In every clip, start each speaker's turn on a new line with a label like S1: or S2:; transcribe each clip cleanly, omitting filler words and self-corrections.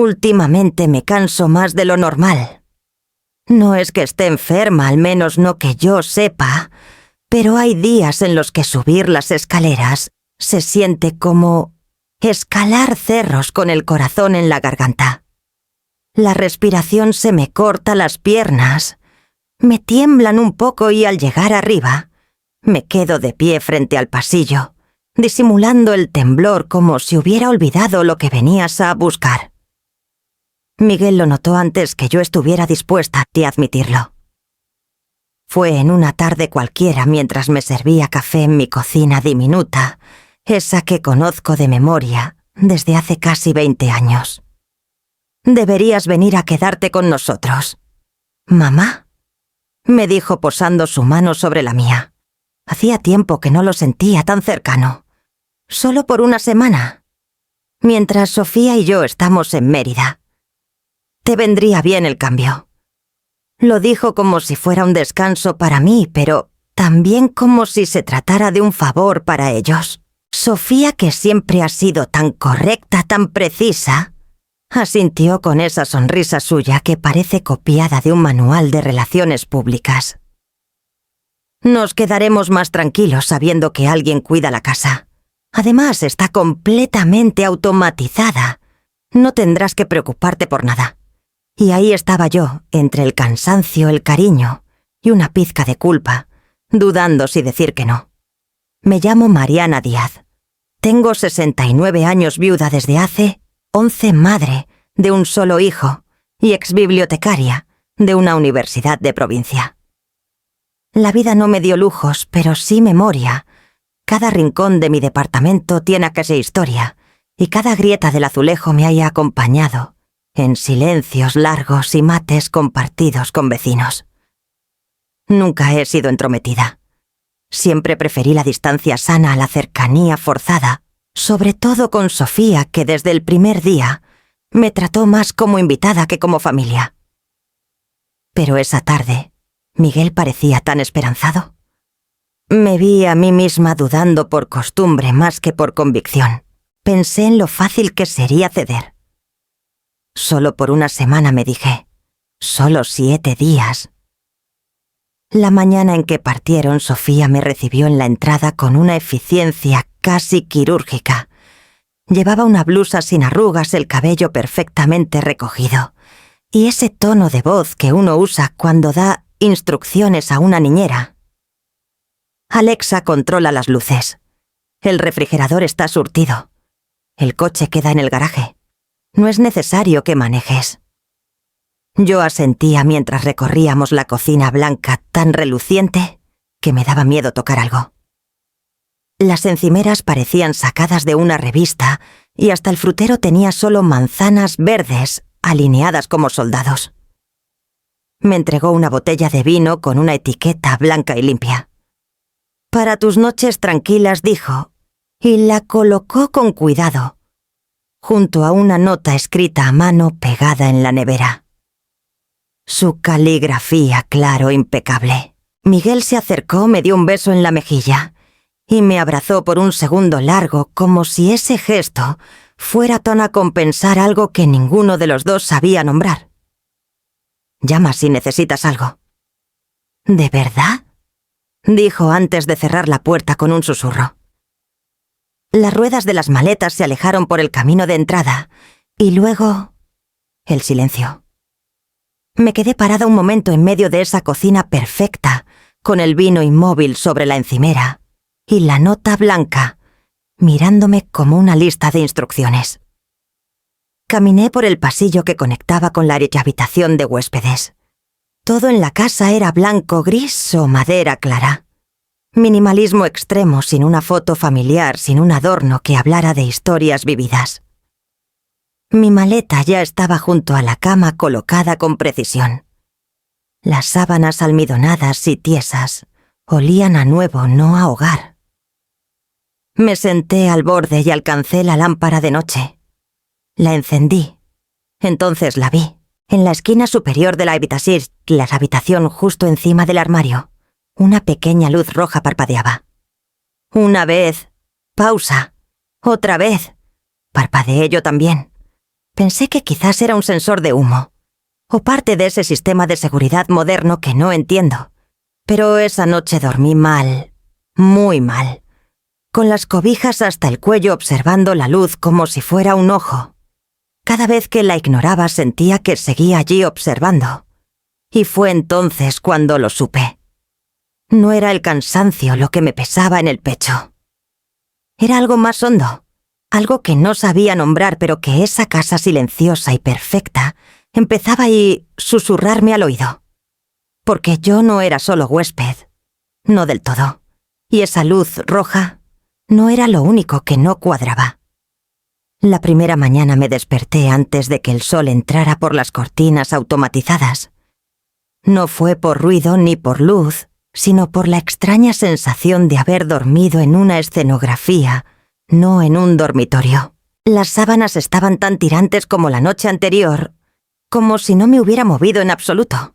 S1: Últimamente me canso más de lo normal. No es que esté enferma, al menos no que yo sepa, pero hay días en los que subir las escaleras se siente como escalar cerros con el corazón en la garganta. La respiración se me corta las piernas, me tiemblan un poco y al llegar arriba, me quedo de pie frente al pasillo, disimulando el temblor como si hubiera olvidado lo que venías a buscar. Miguel lo notó antes que yo estuviera dispuesta a admitirlo. Fue en una tarde cualquiera mientras me servía café en mi cocina diminuta, esa que conozco de memoria desde hace casi 20 años. «Deberías venir a quedarte con nosotros». «¿Mamá?», me dijo posando su mano sobre la mía. Hacía tiempo que no lo sentía tan cercano. «Solo por una semana, mientras Sofía y yo estamos en Mérida. Te vendría bien el cambio». Lo dijo como si fuera un descanso para mí, pero también como si se tratara de un favor para ellos. Sofía, que siempre ha sido tan correcta, tan precisa, asintió con esa sonrisa suya que parece copiada de un manual de relaciones públicas. «Nos quedaremos más tranquilos sabiendo que alguien cuida la casa. Además, está completamente automatizada. No tendrás que preocuparte por nada». Y ahí estaba yo, entre el cansancio, el cariño y una pizca de culpa, dudando si decir que no. Me llamo Mariana Díaz. Tengo 69 años, viuda desde hace 11, madre de un solo hijo y exbibliotecaria de una universidad de provincia. La vida no me dio lujos, pero sí memoria. Cada rincón de mi departamento tiene aquella historia y cada grieta del azulejo me haya acompañado en silencios largos y mates compartidos con vecinos. Nunca he sido entrometida. Siempre preferí la distancia sana a la cercanía forzada, sobre todo con Sofía, que desde el primer día me trató más como invitada que como familia. Pero esa tarde, Miguel parecía tan esperanzado. Me vi a mí misma dudando por costumbre más que por convicción. Pensé en lo fácil que sería ceder. Solo por una semana, me dije. Solo 7 días. La mañana en que partieron, Sofía me recibió en la entrada con una eficiencia casi quirúrgica. Llevaba una blusa sin arrugas, el cabello perfectamente recogido, y ese tono de voz que uno usa cuando da instrucciones a una niñera. «Alexa controla las luces. El refrigerador está surtido. El coche queda en el garaje. No es necesario que manejes». Yo asentía mientras recorríamos la cocina blanca tan reluciente que me daba miedo tocar algo. Las encimeras parecían sacadas de una revista y hasta el frutero tenía solo manzanas verdes alineadas como soldados. Me entregó una botella de vino con una etiqueta blanca y limpia. «Para tus noches tranquilas», dijo, y la colocó con cuidado, junto a una nota escrita a mano pegada en la nevera. Su caligrafía, claro, impecable. Miguel se acercó, me dio un beso en la mejilla y me abrazó por un segundo largo, como si ese gesto fuera tan a compensar algo que ninguno de los dos sabía nombrar. «Llama si necesitas algo». «¿De verdad?», dijo antes de cerrar la puerta con un susurro. Las ruedas de las maletas se alejaron por el camino de entrada y luego el silencio. Me quedé parada un momento en medio de esa cocina perfecta, con el vino inmóvil sobre la encimera y la nota blanca, mirándome como una lista de instrucciones. Caminé por el pasillo que conectaba con la habitación de huéspedes. Todo en la casa era blanco, gris o madera clara. Minimalismo extremo, sin una foto familiar, sin un adorno que hablara de historias vividas. Mi maleta ya estaba junto a la cama, colocada con precisión. Las sábanas almidonadas y tiesas olían a nuevo, no a hogar. Me senté al borde y alcancé la lámpara de noche. La encendí. Entonces la vi, en la esquina superior de la habitación justo encima del armario. Una pequeña luz roja parpadeaba. Una vez. Pausa. Otra vez. Parpadeé yo también. Pensé que quizás era un sensor de humo, o parte de ese sistema de seguridad moderno que no entiendo. Pero esa noche dormí mal, muy mal, con las cobijas hasta el cuello observando la luz como si fuera un ojo. Cada vez que la ignoraba sentía que seguía allí observando. Y fue entonces cuando lo supe. No era el cansancio lo que me pesaba en el pecho. Era algo más hondo, algo que no sabía nombrar, pero que esa casa silenciosa y perfecta empezaba a susurrarme al oído. Porque yo no era solo huésped, no del todo, y esa luz roja no era lo único que no cuadraba. La primera mañana me desperté antes de que el sol entrara por las cortinas automatizadas. No fue por ruido ni por luz, sino por la extraña sensación de haber dormido en una escenografía, no en un dormitorio. Las sábanas estaban tan tirantes como la noche anterior, como si no me hubiera movido en absoluto.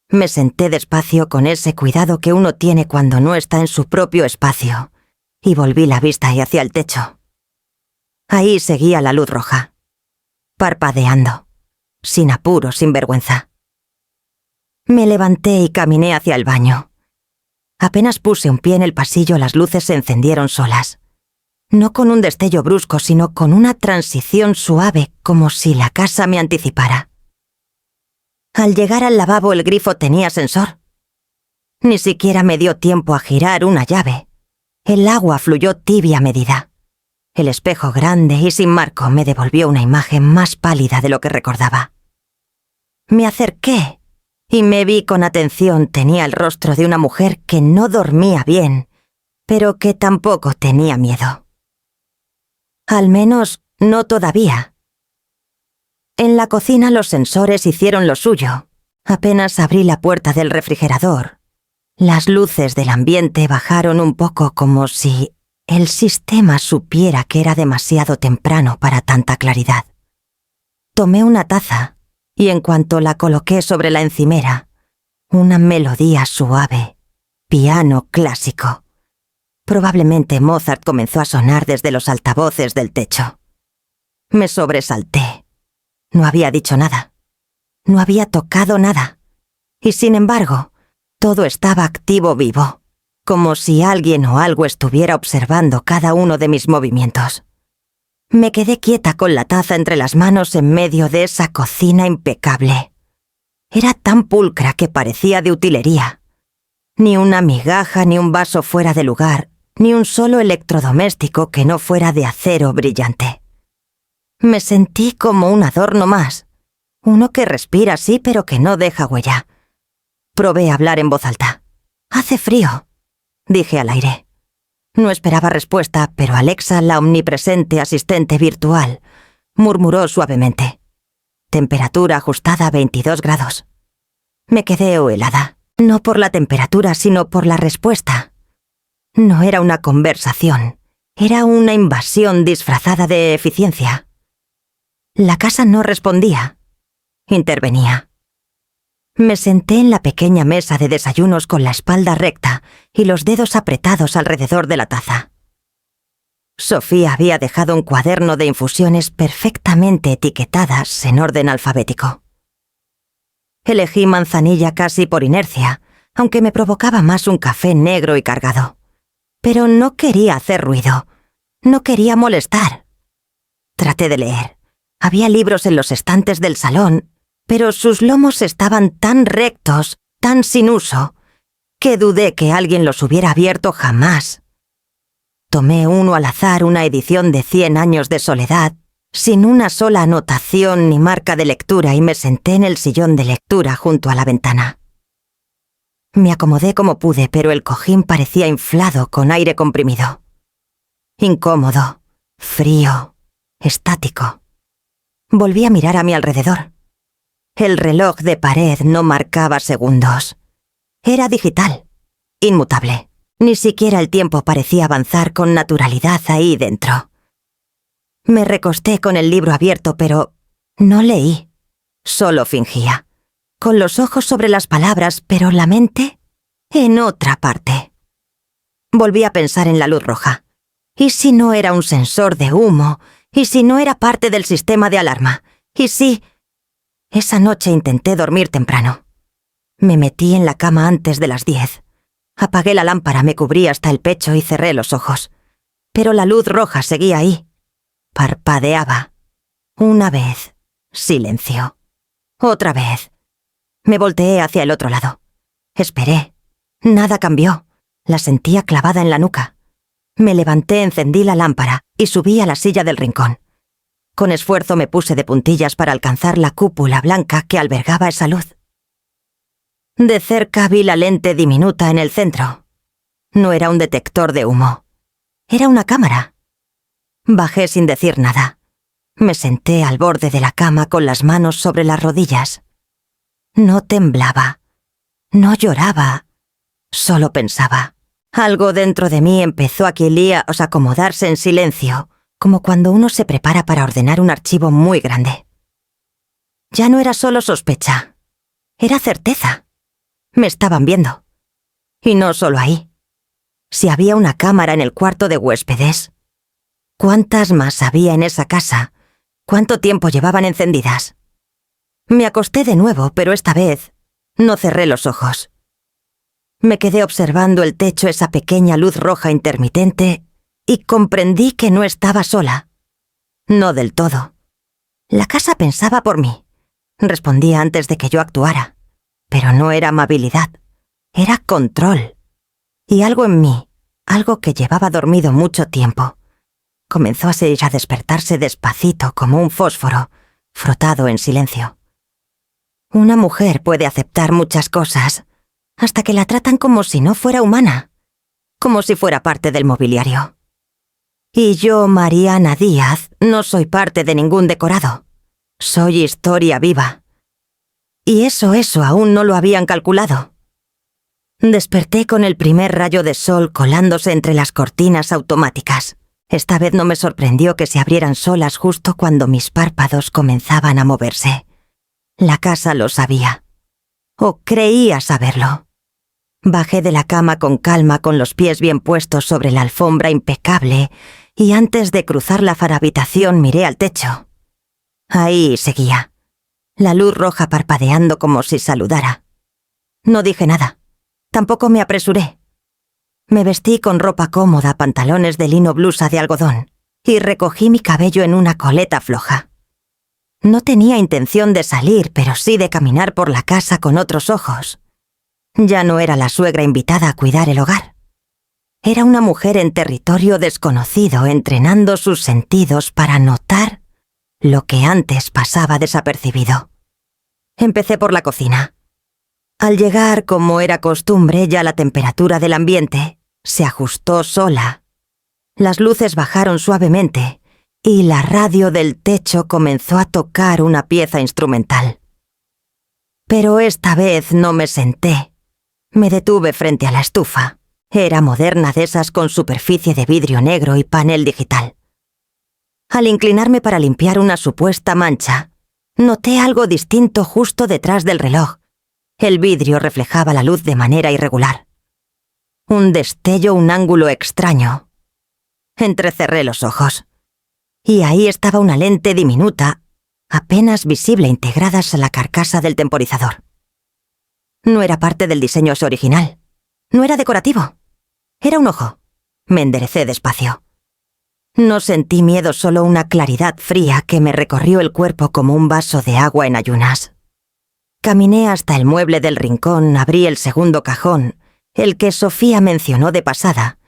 S1: Me senté despacio con ese cuidado que uno tiene cuando no está en su propio espacio, y volví la vista hacia el techo. Ahí seguía la luz roja, parpadeando, sin apuro, sin vergüenza. Me levanté y caminé hacia el baño. Apenas puse un pie en el pasillo, las luces se encendieron solas. No con un destello brusco, sino con una transición suave, como si la casa me anticipara. Al llegar al lavabo el grifo tenía sensor. Ni siquiera me dio tiempo a girar una llave. El agua fluyó tibia a medida. El espejo grande y sin marco me devolvió una imagen más pálida de lo que recordaba. Me acerqué y me vi con atención. Tenía el rostro de una mujer que no dormía bien, pero que tampoco tenía miedo. Al menos no todavía. En la cocina los sensores hicieron lo suyo. Apenas abrí la puerta del refrigerador. Las luces del ambiente bajaron un poco como si el sistema supiera que era demasiado temprano para tanta claridad. Tomé una taza y en cuanto la coloqué sobre la encimera, una melodía suave, piano clásico. Probablemente Mozart comenzó a sonar desde los altavoces del techo. Me sobresalté. No había dicho nada. No había tocado nada. Y sin embargo, todo estaba activo vivo, como si alguien o algo estuviera observando cada uno de mis movimientos. Me quedé quieta con la taza entre las manos en medio de esa cocina impecable. Era tan pulcra que parecía de utilería. Ni una migaja ni un vaso fuera de lugar, ni un solo electrodoméstico que no fuera de acero brillante. Me sentí como un adorno más, uno que respira sí pero que no deja huella. Probé a hablar en voz alta. «Hace frío», dije al aire. No esperaba respuesta, pero Alexa, la omnipresente asistente virtual, murmuró suavemente. «Temperatura ajustada a 22 grados». Me quedé helada, no por la temperatura, sino por la respuesta. No era una conversación, era una invasión disfrazada de eficiencia. La casa no respondía. Intervenía. Me senté en la pequeña mesa de desayunos con la espalda recta y los dedos apretados alrededor de la taza. Sofía había dejado un cuaderno de infusiones perfectamente etiquetadas en orden alfabético. Elegí manzanilla casi por inercia, aunque me provocaba más un café negro y cargado. Pero no quería hacer ruido, no quería molestar. Traté de leer. Había libros en los estantes del salón, pero sus lomos estaban tan rectos, tan sin uso, que dudé que alguien los hubiera abierto jamás. Tomé uno al azar, una edición de 100 años de soledad, sin una sola anotación ni marca de lectura, y me senté en el sillón de lectura junto a la ventana. Me acomodé como pude, pero el cojín parecía inflado con aire comprimido. Incómodo, frío, estático. Volví a mirar a mi alrededor. El reloj de pared no marcaba segundos. Era digital, inmutable. Ni siquiera el tiempo parecía avanzar con naturalidad ahí dentro. Me recosté con el libro abierto, pero no leí. Solo fingía. Con los ojos sobre las palabras, pero la mente en otra parte. Volví a pensar en la luz roja. ¿Y si no era un sensor de humo ¿Y si no era parte del sistema de alarma? ¿Y si...? Esa noche intenté dormir temprano. Me metí en la cama antes de las 10. Apagué la lámpara, me cubrí hasta el pecho y cerré los ojos. Pero la luz roja seguía ahí. Parpadeaba. Una vez. Silencio. Otra vez. Me volteé hacia el otro lado. Esperé. Nada cambió. La sentía clavada en la nuca. Me levanté, encendí la lámpara y subí a la silla del rincón. Con esfuerzo me puse de puntillas para alcanzar la cúpula blanca que albergaba esa luz. De cerca vi la lente diminuta en el centro. No era un detector de humo. Era una cámara. Bajé sin decir nada. Me senté al borde de la cama con las manos sobre las rodillas. No temblaba. No lloraba. Solo pensaba. Algo dentro de mí empezó a acomodarse en silencio, como cuando uno se prepara para ordenar un archivo muy grande. Ya no era solo sospecha. Era certeza. Me estaban viendo. Y no solo ahí. Si había una cámara en el cuarto de huéspedes, ¿cuántas más había en esa casa? ¿Cuánto tiempo llevaban encendidas? Me acosté de nuevo, pero esta vez no cerré los ojos. Me quedé observando el techo, esa pequeña luz roja intermitente, y comprendí que no estaba sola. No del todo. La casa pensaba por mí. Respondía antes de que yo actuara. Pero no era amabilidad. Era control. Y algo en mí, algo que llevaba dormido mucho tiempo, comenzó a despertarse despacito como un fósforo, frotado en silencio. Una mujer puede aceptar muchas cosas, hasta que la tratan como si no fuera humana, como si fuera parte del mobiliario. Y yo, Mariana Díaz, no soy parte de ningún decorado. Soy historia viva. Y eso aún no lo habían calculado. Desperté con el primer rayo de sol colándose entre las cortinas automáticas. Esta vez no me sorprendió que se abrieran solas justo cuando mis párpados comenzaban a moverse. La casa lo sabía. O creía saberlo. Bajé de la cama con calma, con los pies bien puestos sobre la alfombra impecable, y antes de cruzar la habitación miré al techo. Ahí seguía. La luz roja parpadeando como si saludara. No dije nada. Tampoco me apresuré. Me vestí con ropa cómoda, pantalones de lino, blusa de algodón, y recogí mi cabello en una coleta floja. No tenía intención de salir, pero sí de caminar por la casa con otros ojos. Ya no era la suegra invitada a cuidar el hogar. Era una mujer en territorio desconocido, entrenando sus sentidos para notar lo que antes pasaba desapercibido. Empecé por la cocina. Al llegar, como era costumbre, ya la temperatura del ambiente se ajustó sola. Las luces bajaron suavemente y la radio del techo comenzó a tocar una pieza instrumental. Pero esta vez no me senté. Me detuve frente a la estufa. Era moderna, de esas con superficie de vidrio negro y panel digital. Al inclinarme para limpiar una supuesta mancha, noté algo distinto justo detrás del reloj. El vidrio reflejaba la luz de manera irregular. Un destello, un ángulo extraño. Entrecerré los ojos. Y ahí estaba una lente diminuta, apenas visible, integradas a la carcasa del temporizador. No era parte del diseño original. No era decorativo. Era un ojo. Me enderecé despacio. No sentí miedo, solo una claridad fría que me recorrió el cuerpo como un vaso de agua en ayunas. Caminé hasta el mueble del rincón, abrí el segundo cajón, el que Sofía mencionó de pasada,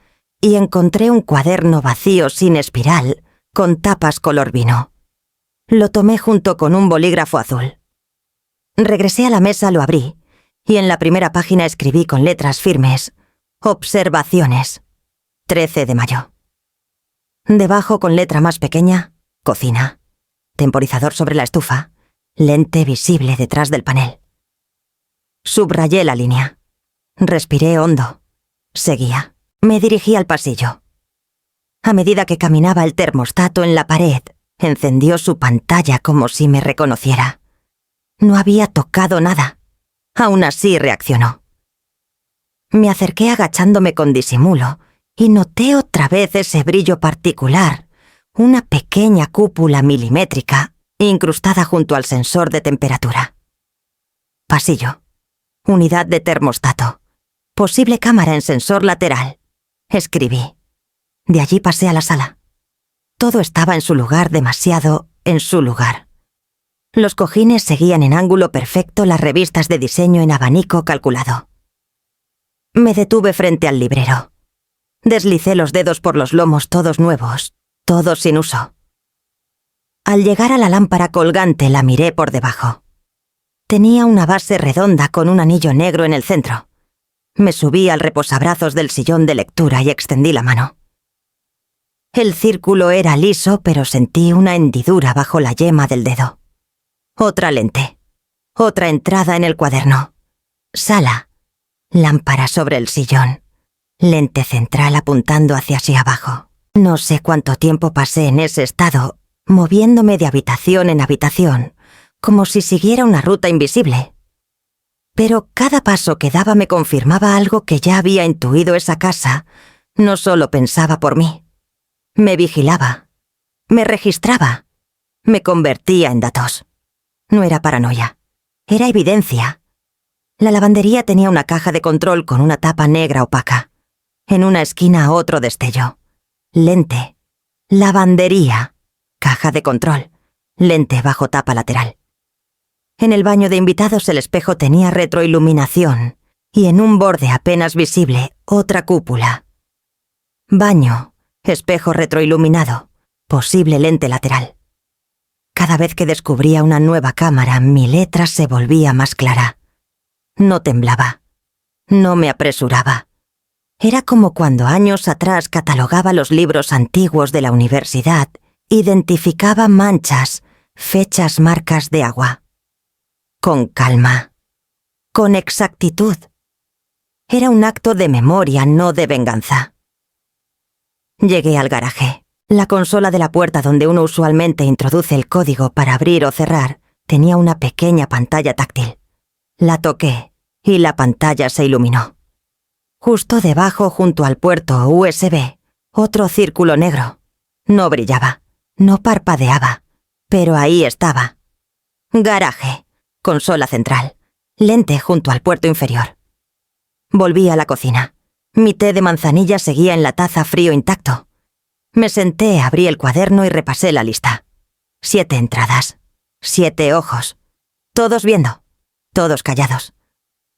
S1: y encontré un cuaderno vacío sin espiral, con tapas color vino. Lo tomé junto con un bolígrafo azul. Regresé a la mesa, lo abrí, y en la primera página escribí con letras firmes: Observaciones. 13 de mayo. Debajo, con letra más pequeña, cocina. Temporizador sobre la estufa. Lente visible detrás del panel. Subrayé la línea. Respiré hondo. Seguía. Me dirigí al pasillo. A medida que caminaba, el termostato en la pared encendió su pantalla como si me reconociera. No había tocado nada. Aún así reaccionó. Me acerqué agachándome con disimulo y noté otra vez ese brillo particular, una pequeña cúpula milimétrica incrustada junto al sensor de temperatura. Pasillo. Unidad de termostato. Posible cámara en sensor lateral. Escribí. De allí pasé a la sala. Todo estaba en su lugar, demasiado en su lugar. Los cojines seguían en ángulo perfecto, las revistas de diseño en abanico calculado. Me detuve frente al librero. Deslicé los dedos por los lomos, todos nuevos, todos sin uso. Al llegar a la lámpara colgante la miré por debajo. Tenía una base redonda con un anillo negro en el centro. Me subí al reposabrazos del sillón de lectura y extendí la mano. El círculo era liso, pero sentí una hendidura bajo la yema del dedo. Otra lente. Otra entrada en el cuaderno. Sala. Lámpara sobre el sillón. Lente central apuntando hacia abajo. No sé cuánto tiempo pasé en ese estado, moviéndome de habitación en habitación, como si siguiera una ruta invisible. Pero cada paso que daba me confirmaba algo que ya había intuido. Esa casa no solo pensaba por mí. Me vigilaba. Me registraba. Me convertía en datos. No era paranoia. Era evidencia. La lavandería tenía una caja de control con una tapa negra opaca. En una esquina otro destello. Lente. Lavandería. Caja de control. Lente bajo tapa lateral. En el baño de invitados el espejo tenía retroiluminación y en un borde apenas visible otra cúpula. Baño. Espejo retroiluminado. Posible lente lateral. Cada vez que descubría una nueva cámara, mi letra se volvía más clara. No temblaba. No me apresuraba. Era como cuando años atrás catalogaba los libros antiguos de la universidad, identificaba manchas, fechas, marcas de agua. Con calma. Con exactitud. Era un acto de memoria, no de venganza. Llegué al garaje. La consola de la puerta donde uno usualmente introduce el código para abrir o cerrar tenía una pequeña pantalla táctil. La toqué y la pantalla se iluminó. Justo debajo, junto al puerto USB, otro círculo negro. No brillaba, no parpadeaba, pero ahí estaba. Garaje, consola central, lente junto al puerto inferior. Volví a la cocina. Mi té de manzanilla seguía en la taza frío intacto. Me senté, abrí el cuaderno y repasé la lista. 7 entradas, 7 ojos, todos viendo, todos callados.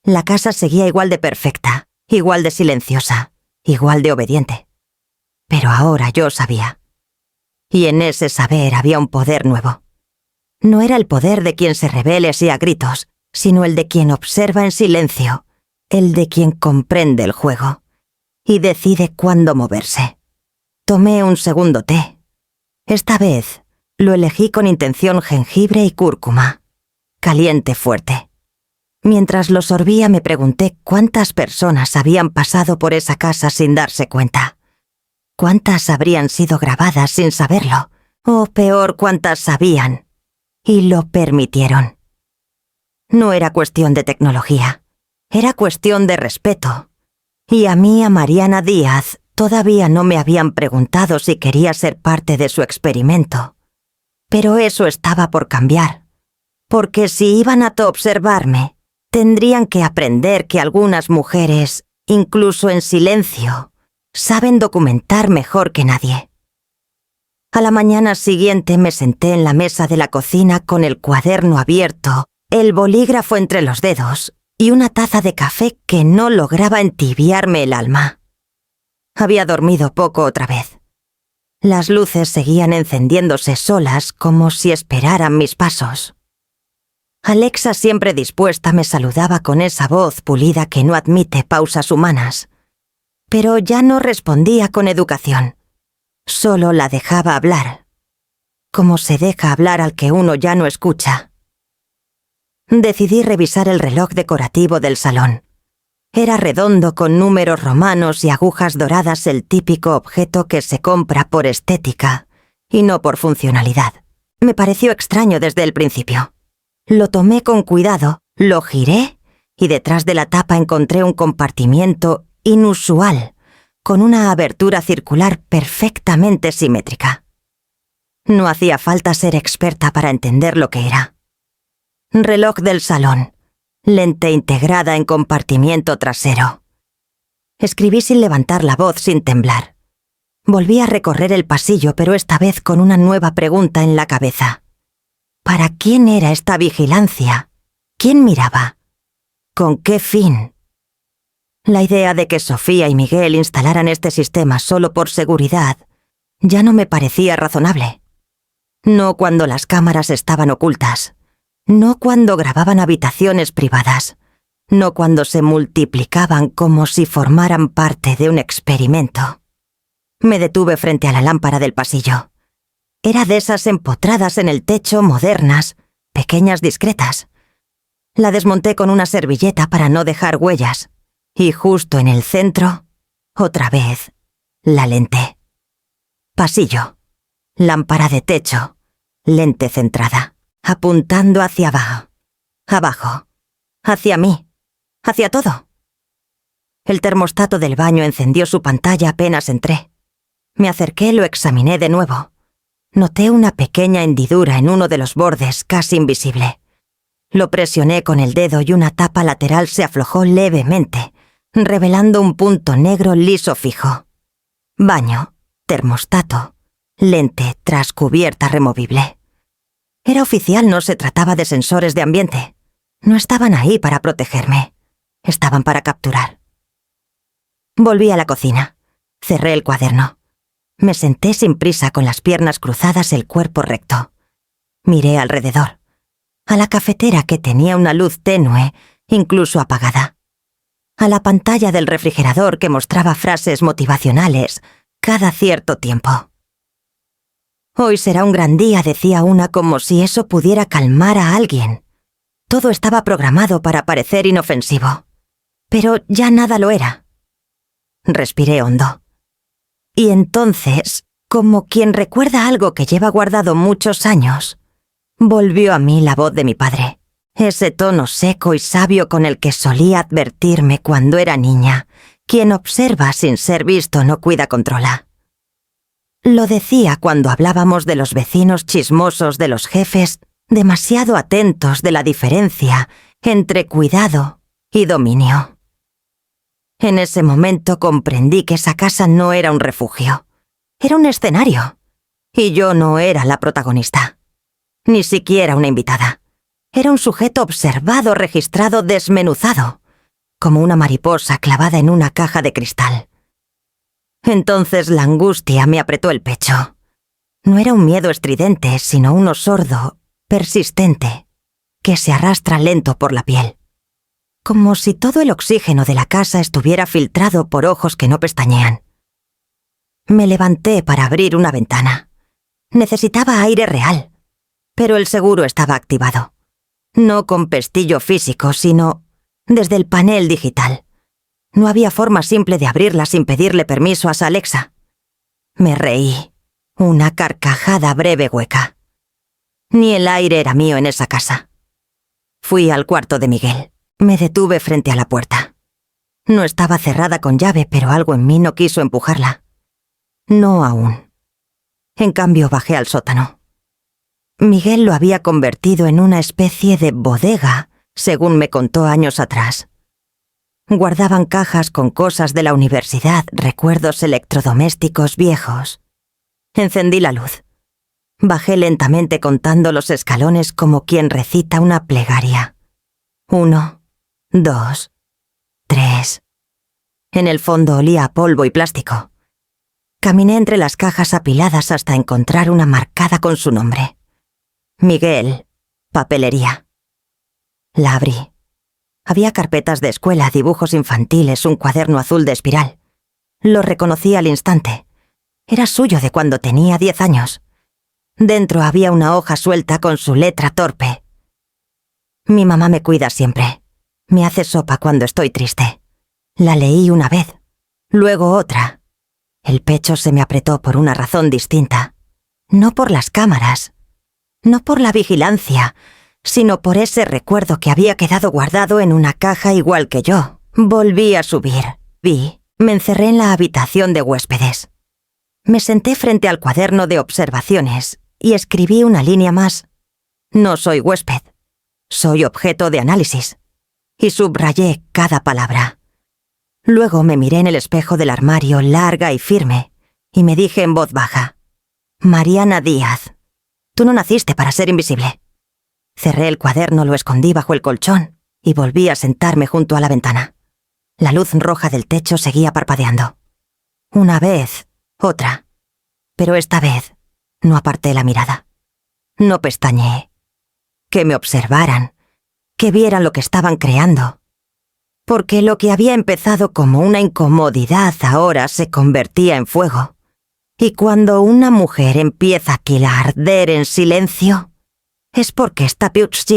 S1: La casa seguía igual de perfecta, igual de silenciosa, igual de obediente. Pero ahora yo sabía. Y en ese saber había un poder nuevo. No era el poder de quien se rebela a gritos, sino el de quien observa en silencio, el de quien comprende el juego y decide cuándo moverse. Tomé un segundo té. Esta vez lo elegí con intención jengibre y cúrcuma. Caliente fuerte. Mientras lo sorbía me pregunté cuántas personas habían pasado por esa casa sin darse cuenta. ¿Cuántas habrían sido grabadas sin saberlo? O peor, ¿cuántas sabían? Y lo permitieron. No era cuestión de tecnología. Era cuestión de respeto. Y a mí, a Mariana Díaz, todavía no me habían preguntado si quería ser parte de su experimento. Pero eso estaba por cambiar. Porque si iban a observarme, tendrían que aprender que algunas mujeres, incluso en silencio, saben documentar mejor que nadie. A la mañana siguiente me senté en la mesa de la cocina con el cuaderno abierto, el bolígrafo entre los dedos y una taza de café que no lograba entibiarme el alma. Había dormido poco otra vez. Las luces seguían encendiéndose solas como si esperaran mis pasos. Alexa, siempre dispuesta, me saludaba con esa voz pulida que no admite pausas humanas. Pero ya no respondía con educación. Solo la dejaba hablar. Como se deja hablar al que uno ya no escucha. Decidí revisar el reloj decorativo del salón. Era redondo con números romanos y agujas doradas, el típico objeto que se compra por estética y no por funcionalidad. Me pareció extraño desde el principio. Lo tomé con cuidado, lo giré y detrás de la tapa encontré un compartimiento inusual, con una abertura circular perfectamente simétrica. No hacía falta ser experta para entender lo que era. Reloj del salón. Lente integrada en compartimiento trasero. Escribí sin levantar la voz, sin temblar. Volví a recorrer el pasillo, pero esta vez con una nueva pregunta en la cabeza. ¿Para quién era esta vigilancia? ¿Quién miraba? ¿Con qué fin? La idea de que Sofía y Miguel instalaran este sistema solo por seguridad ya no me parecía razonable. No cuando las cámaras estaban ocultas. No cuando grababan habitaciones privadas. No cuando se multiplicaban como si formaran parte de un experimento. Me detuve frente a la lámpara del pasillo. Era de esas empotradas en el techo, modernas, pequeñas, discretas. La desmonté con una servilleta para no dejar huellas. Y justo en el centro, otra vez, la lente. Pasillo. Lámpara de techo. Lente centrada. Apuntando hacia abajo. Abajo. Hacia mí. Hacia todo. El termostato del baño encendió su pantalla apenas entré. Me acerqué y lo examiné de nuevo. Noté una pequeña hendidura en uno de los bordes, casi invisible. Lo presioné con el dedo y una tapa lateral se aflojó levemente, revelando un punto negro liso fijo. Baño, termostato, lente tras cubierta removible. Era oficial, no se trataba de sensores de ambiente. No estaban ahí para protegerme. Estaban para capturar. Volví a la cocina. Cerré el cuaderno. Me senté sin prisa con las piernas cruzadas, el cuerpo recto. Miré alrededor. A la cafetera que tenía una luz tenue, incluso apagada. A la pantalla del refrigerador que mostraba frases motivacionales cada cierto tiempo. Hoy será un gran día, decía una, como si eso pudiera calmar a alguien. Todo estaba programado para parecer inofensivo. Pero ya nada lo era. Respiré hondo. Y entonces, como quien recuerda algo que lleva guardado muchos años, volvió a mí la voz de mi padre. Ese tono seco y sabio con el que solía advertirme cuando era niña. Quien observa sin ser visto no cuida, controla. Lo decía cuando hablábamos de los vecinos chismosos de los jefes, demasiado atentos de la diferencia entre cuidado y dominio. En ese momento comprendí que esa casa no era un refugio. Era un escenario. Y yo no era la protagonista. Ni siquiera una invitada. Era un sujeto observado, registrado, desmenuzado, como una mariposa clavada en una caja de cristal. Entonces la angustia me apretó el pecho. No era un miedo estridente, sino uno sordo, persistente, que se arrastra lento por la piel. Como si todo el oxígeno de la casa estuviera filtrado por ojos que no pestañean. Me levanté para abrir una ventana. Necesitaba aire real, pero el seguro estaba activado. No con pestillo físico, sino desde el panel digital. No había forma simple de abrirla sin pedirle permiso a Alexa. Me reí, una carcajada breve hueca. Ni el aire era mío en esa casa. Fui al cuarto de Miguel. Me detuve frente a la puerta. No estaba cerrada con llave, pero algo en mí no quiso empujarla. No aún. En cambio, bajé al sótano. Miguel lo había convertido en una especie de bodega, según me contó años atrás. Guardaban cajas con cosas de la universidad, recuerdos electrodomésticos viejos. Encendí la luz. Bajé lentamente contando los escalones como quien recita una plegaria. 1, 2, 3. En el fondo olía a polvo y plástico. Caminé entre las cajas apiladas hasta encontrar una marcada con su nombre. Miguel, papelería. La abrí. Había carpetas de escuela, dibujos infantiles, un cuaderno azul de espiral. Lo reconocí al instante. Era suyo de cuando tenía 10 años. Dentro había una hoja suelta con su letra torpe. Mi mamá me cuida siempre. Me hace sopa cuando estoy triste. La leí una vez, luego otra. El pecho se me apretó por una razón distinta. No por las cámaras, no por la vigilancia, sino por ese recuerdo que había quedado guardado en una caja igual que yo. Volví a subir. Me encerré en la habitación de huéspedes. Me senté frente al cuaderno de observaciones y escribí una línea más. No soy huésped. Soy objeto de análisis. Y subrayé cada palabra. Luego me miré en el espejo del armario larga y firme, y me dije en voz baja: Mariana Díaz, tú no naciste para ser invisible. Cerré el cuaderno, lo escondí bajo el colchón, y volví a sentarme junto a la ventana. La luz roja del techo seguía parpadeando. Una vez, otra. Pero esta vez no aparté la mirada. No pestañeé. Que me observaran, que vieran lo que estaban creando. Porque lo que había empezado como una incomodidad ahora se convertía en fuego. Y cuando una mujer empieza a arder en silencio, es porque está a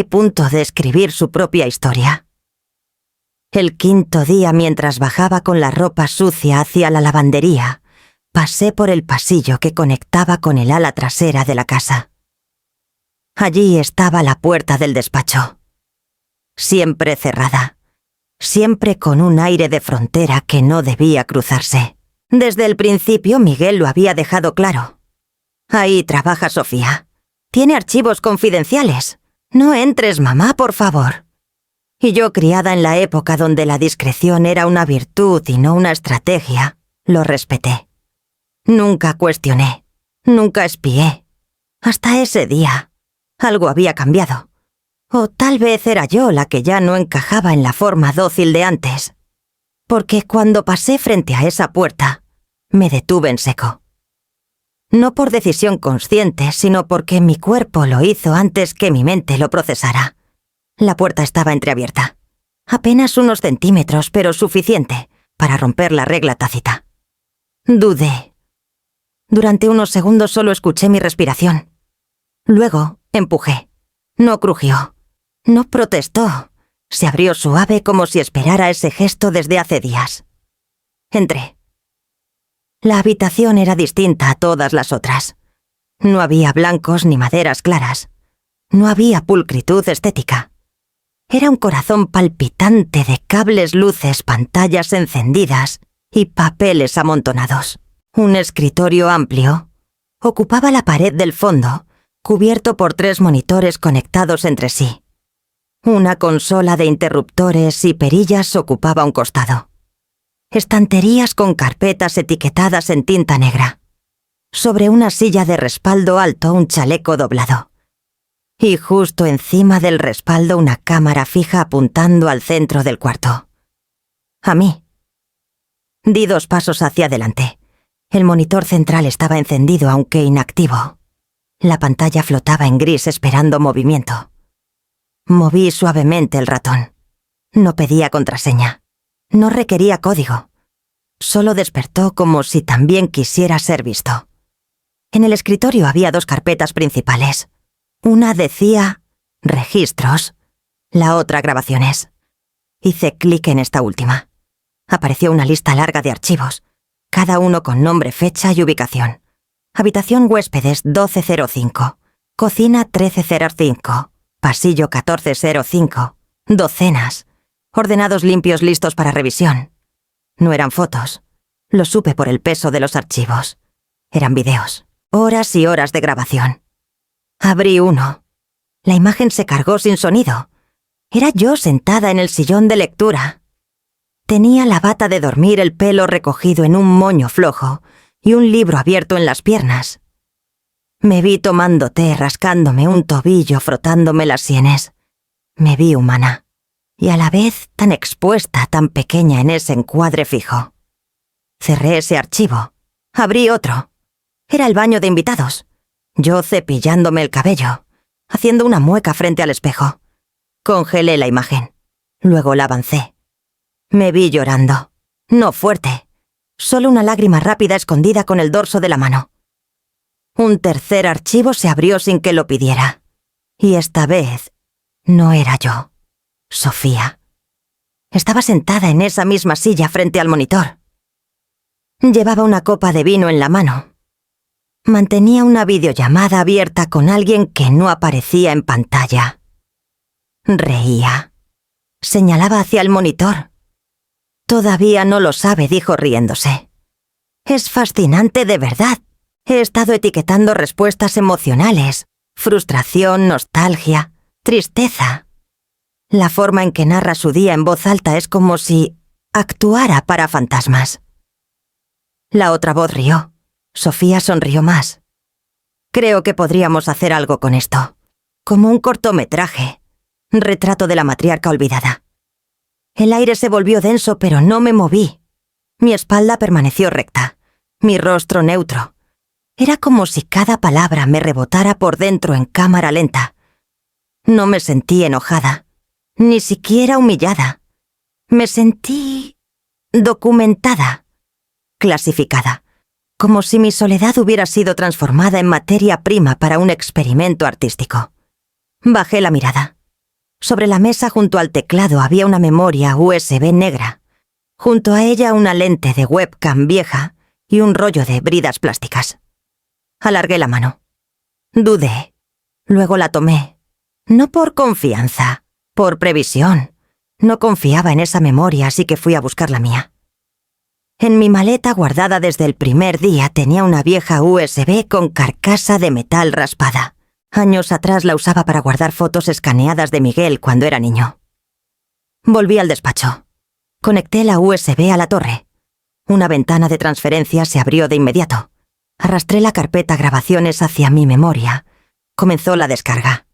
S1: punto de escribir su propia historia. El quinto día, mientras bajaba con la ropa sucia hacia la lavandería, pasé por el pasillo que conectaba con el ala trasera de la casa. Allí estaba la puerta del despacho. Siempre cerrada. Siempre con un aire de frontera que no debía cruzarse. Desde el principio Miguel lo había dejado claro. Ahí trabaja Sofía. Tiene archivos confidenciales. No entres, mamá, por favor. Y yo, criada en la época donde la discreción era una virtud y no una estrategia, lo respeté. Nunca cuestioné. Nunca espié. Hasta ese día. Algo había cambiado. O tal vez era yo la que ya no encajaba en la forma dócil de antes. Porque cuando pasé frente a esa puerta, me detuve en seco. No por decisión consciente, sino porque mi cuerpo lo hizo antes que mi mente lo procesara. La puerta estaba entreabierta. Apenas unos centímetros, pero suficiente para romper la regla tácita. Dudé. Durante unos segundos solo escuché mi respiración. Luego empujé. No crujió. No protestó. Se abrió suave como si esperara ese gesto desde hace días. Entré. La habitación era distinta a todas las otras. No había blancos ni maderas claras. No había pulcritud estética. Era un corazón palpitante de cables, luces, pantallas encendidas y papeles amontonados. Un escritorio amplio ocupaba la pared del fondo, cubierto por 3 monitores conectados entre sí. Una consola de interruptores y perillas ocupaba un costado. Estanterías con carpetas etiquetadas en tinta negra. Sobre una silla de respaldo alto un chaleco doblado. Y justo encima del respaldo una cámara fija apuntando al centro del cuarto. A mí. Di 2 pasos hacia adelante. El monitor central estaba encendido aunque inactivo. La pantalla flotaba en gris esperando movimiento. Moví suavemente el ratón. No pedía contraseña. No requería código. Solo despertó como si también quisiera ser visto. En el escritorio había 2 carpetas principales. Una decía registros, la otra grabaciones. Hice clic en esta última. Apareció una lista larga de archivos, cada uno con nombre, fecha y ubicación. Habitación huéspedes 1205, cocina 1305, pasillo 1405, docenas, ordenados limpios listos para revisión. No eran fotos, lo supe por el peso de los archivos. Eran videos, horas y horas de grabación. Abrí uno. La imagen se cargó sin sonido. Era yo sentada en el sillón de lectura. Tenía la bata de dormir, el pelo recogido en un moño flojo y un libro abierto en las piernas. Me vi tomando té, rascándome un tobillo, frotándome las sienes. Me vi humana, y a la vez tan expuesta, tan pequeña en ese encuadre fijo. Cerré ese archivo. Abrí otro. Era el baño de invitados. Yo cepillándome el cabello, haciendo una mueca frente al espejo. Congelé la imagen. Luego la avancé. Me vi llorando. No fuerte. Solo una lágrima rápida escondida con el dorso de la mano. Un tercer archivo se abrió sin que lo pidiera. Y esta vez no era yo. Sofía. Estaba sentada en esa misma silla frente al monitor. Llevaba una copa de vino en la mano. Mantenía una videollamada abierta con alguien que no aparecía en pantalla. Reía. Señalaba hacia el monitor. Todavía no lo sabe, dijo riéndose. Es fascinante de verdad. He estado etiquetando respuestas emocionales, frustración, nostalgia, tristeza. La forma en que narra su día en voz alta es como si actuara para fantasmas. La otra voz rió. Sofía sonrió más. Creo que podríamos hacer algo con esto. Como un cortometraje. Retrato de la matriarca olvidada. El aire se volvió denso, pero no me moví. Mi espalda permaneció recta. Mi rostro neutro. Era como si cada palabra me rebotara por dentro en cámara lenta. No me sentí enojada. Ni siquiera humillada. Me sentí documentada. Clasificada. Como si mi soledad hubiera sido transformada en materia prima para un experimento artístico. Bajé la mirada. Sobre la mesa junto al teclado había una memoria USB negra. Junto a ella una lente de webcam vieja y un rollo de bridas plásticas. Alargué la mano. Dudé. Luego la tomé. No por confianza, por previsión. No confiaba en esa memoria, así que fui a buscar la mía. En mi maleta guardada desde el primer día tenía una vieja USB con carcasa de metal raspada. Años atrás la usaba para guardar fotos escaneadas de Miguel cuando era niño. Volví al despacho. Conecté la USB a la torre. Una ventana de transferencia se abrió de inmediato. Arrastré la carpeta grabaciones hacia mi memoria. Comenzó la descarga.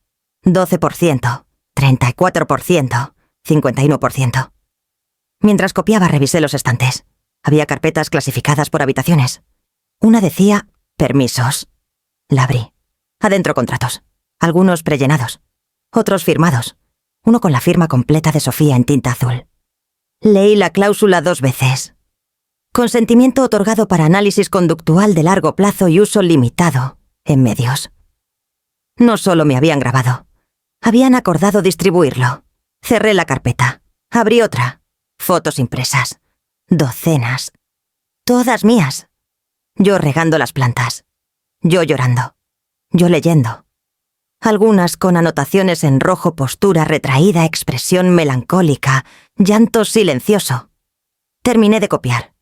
S1: 12%, 34%, 51%. Mientras copiaba revisé los estantes. Había carpetas clasificadas por habitaciones. Una decía permisos. La abrí. Adentro contratos. Algunos prellenados. Otros firmados. Uno con la firma completa de Sofía en tinta azul. Leí la cláusula 2 veces. Consentimiento otorgado para análisis conductual de largo plazo y uso limitado en medios. No solo me habían grabado. Habían acordado distribuirlo. Cerré la carpeta. Abrí otra. Fotos impresas. Docenas. Todas mías. Yo regando las plantas. Yo llorando. Yo leyendo. Algunas con anotaciones en rojo, postura retraída, expresión melancólica, llanto silencioso. Terminé de copiar.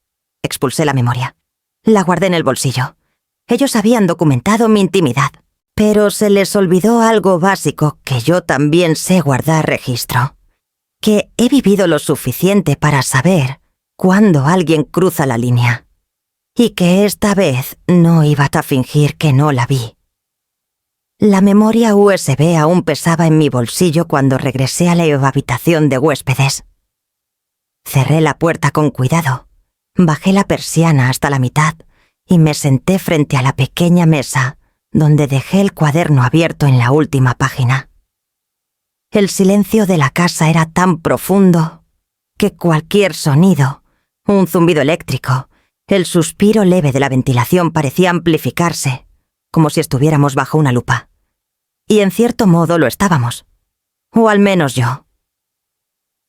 S1: Expulsé la memoria. La guardé en el bolsillo. Ellos habían documentado mi intimidad, pero se les olvidó algo básico que yo también sé guardar registro. Que he vivido lo suficiente para saber cuándo alguien cruza la línea. Y que esta vez no iba a fingir que no la vi. La memoria USB aún pesaba en mi bolsillo cuando regresé a la habitación de huéspedes. Cerré la puerta con cuidado, bajé la persiana hasta la mitad y me senté frente a la pequeña mesa donde dejé el cuaderno abierto en la última página. El silencio de la casa era tan profundo que cualquier sonido, un zumbido eléctrico, el suspiro leve de la ventilación parecía amplificarse, como si estuviéramos bajo una lupa. Y en cierto modo lo estábamos. O al menos yo.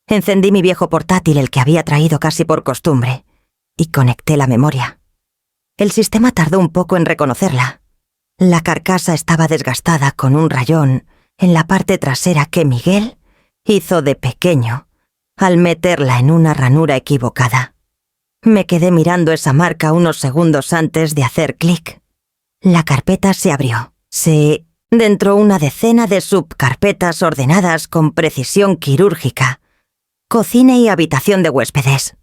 S1: Encendí mi viejo portátil, el que había traído casi por costumbre, y conecté la memoria. El sistema tardó un poco en reconocerla. La carcasa estaba desgastada con un rayón en la parte trasera que Miguel hizo de pequeño al meterla en una ranura equivocada. Me quedé mirando esa marca unos segundos antes de hacer clic. La carpeta se abrió. Dentro una decena de subcarpetas ordenadas con precisión quirúrgica. Cocina y habitación de huéspedes.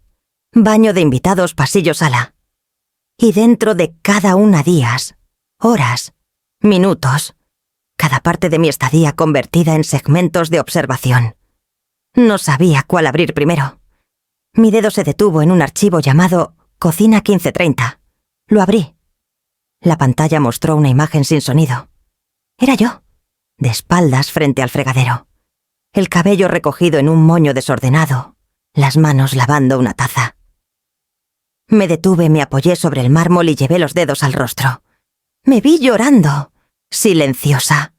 S1: Baño de invitados, pasillo, sala. Y dentro de cada una días, horas, minutos, cada parte de mi estadía convertida en segmentos de observación. No sabía cuál abrir primero. Mi dedo se detuvo en un archivo llamado Cocina 1530. Lo abrí. La pantalla mostró una imagen sin sonido. Era yo, de espaldas frente al fregadero. El cabello recogido en un moño desordenado, las manos lavando una taza. Me detuve, me apoyé sobre el mármol y llevé los dedos al rostro. Me vi llorando, silenciosa.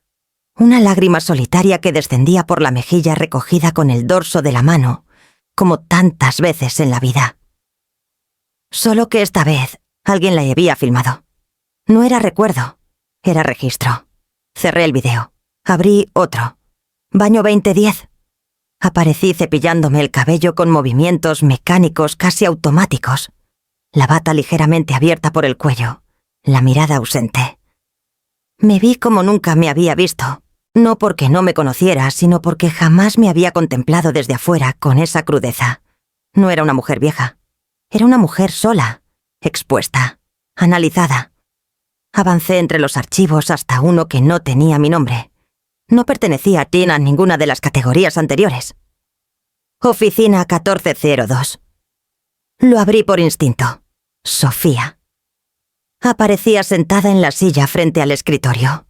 S1: Una lágrima solitaria que descendía por la mejilla recogida con el dorso de la mano, como tantas veces en la vida. Solo que esta vez alguien la había filmado. No era recuerdo, era registro. Cerré el video. Abrí otro. Baño 2010. Aparecí cepillándome el cabello con movimientos mecánicos casi automáticos. La bata ligeramente abierta por el cuello. la mirada ausente. Me vi como nunca me había visto, no porque no me conociera, sino porque jamás me había contemplado desde afuera con esa crudeza. No era una mujer vieja, era una mujer sola, expuesta, analizada. Avancé entre los archivos hasta uno que no tenía mi nombre. No pertenecía a Tina en ninguna de las categorías anteriores. Oficina 1402. Lo abrí por instinto. Sofía. Aparecía sentada en la silla frente al escritorio.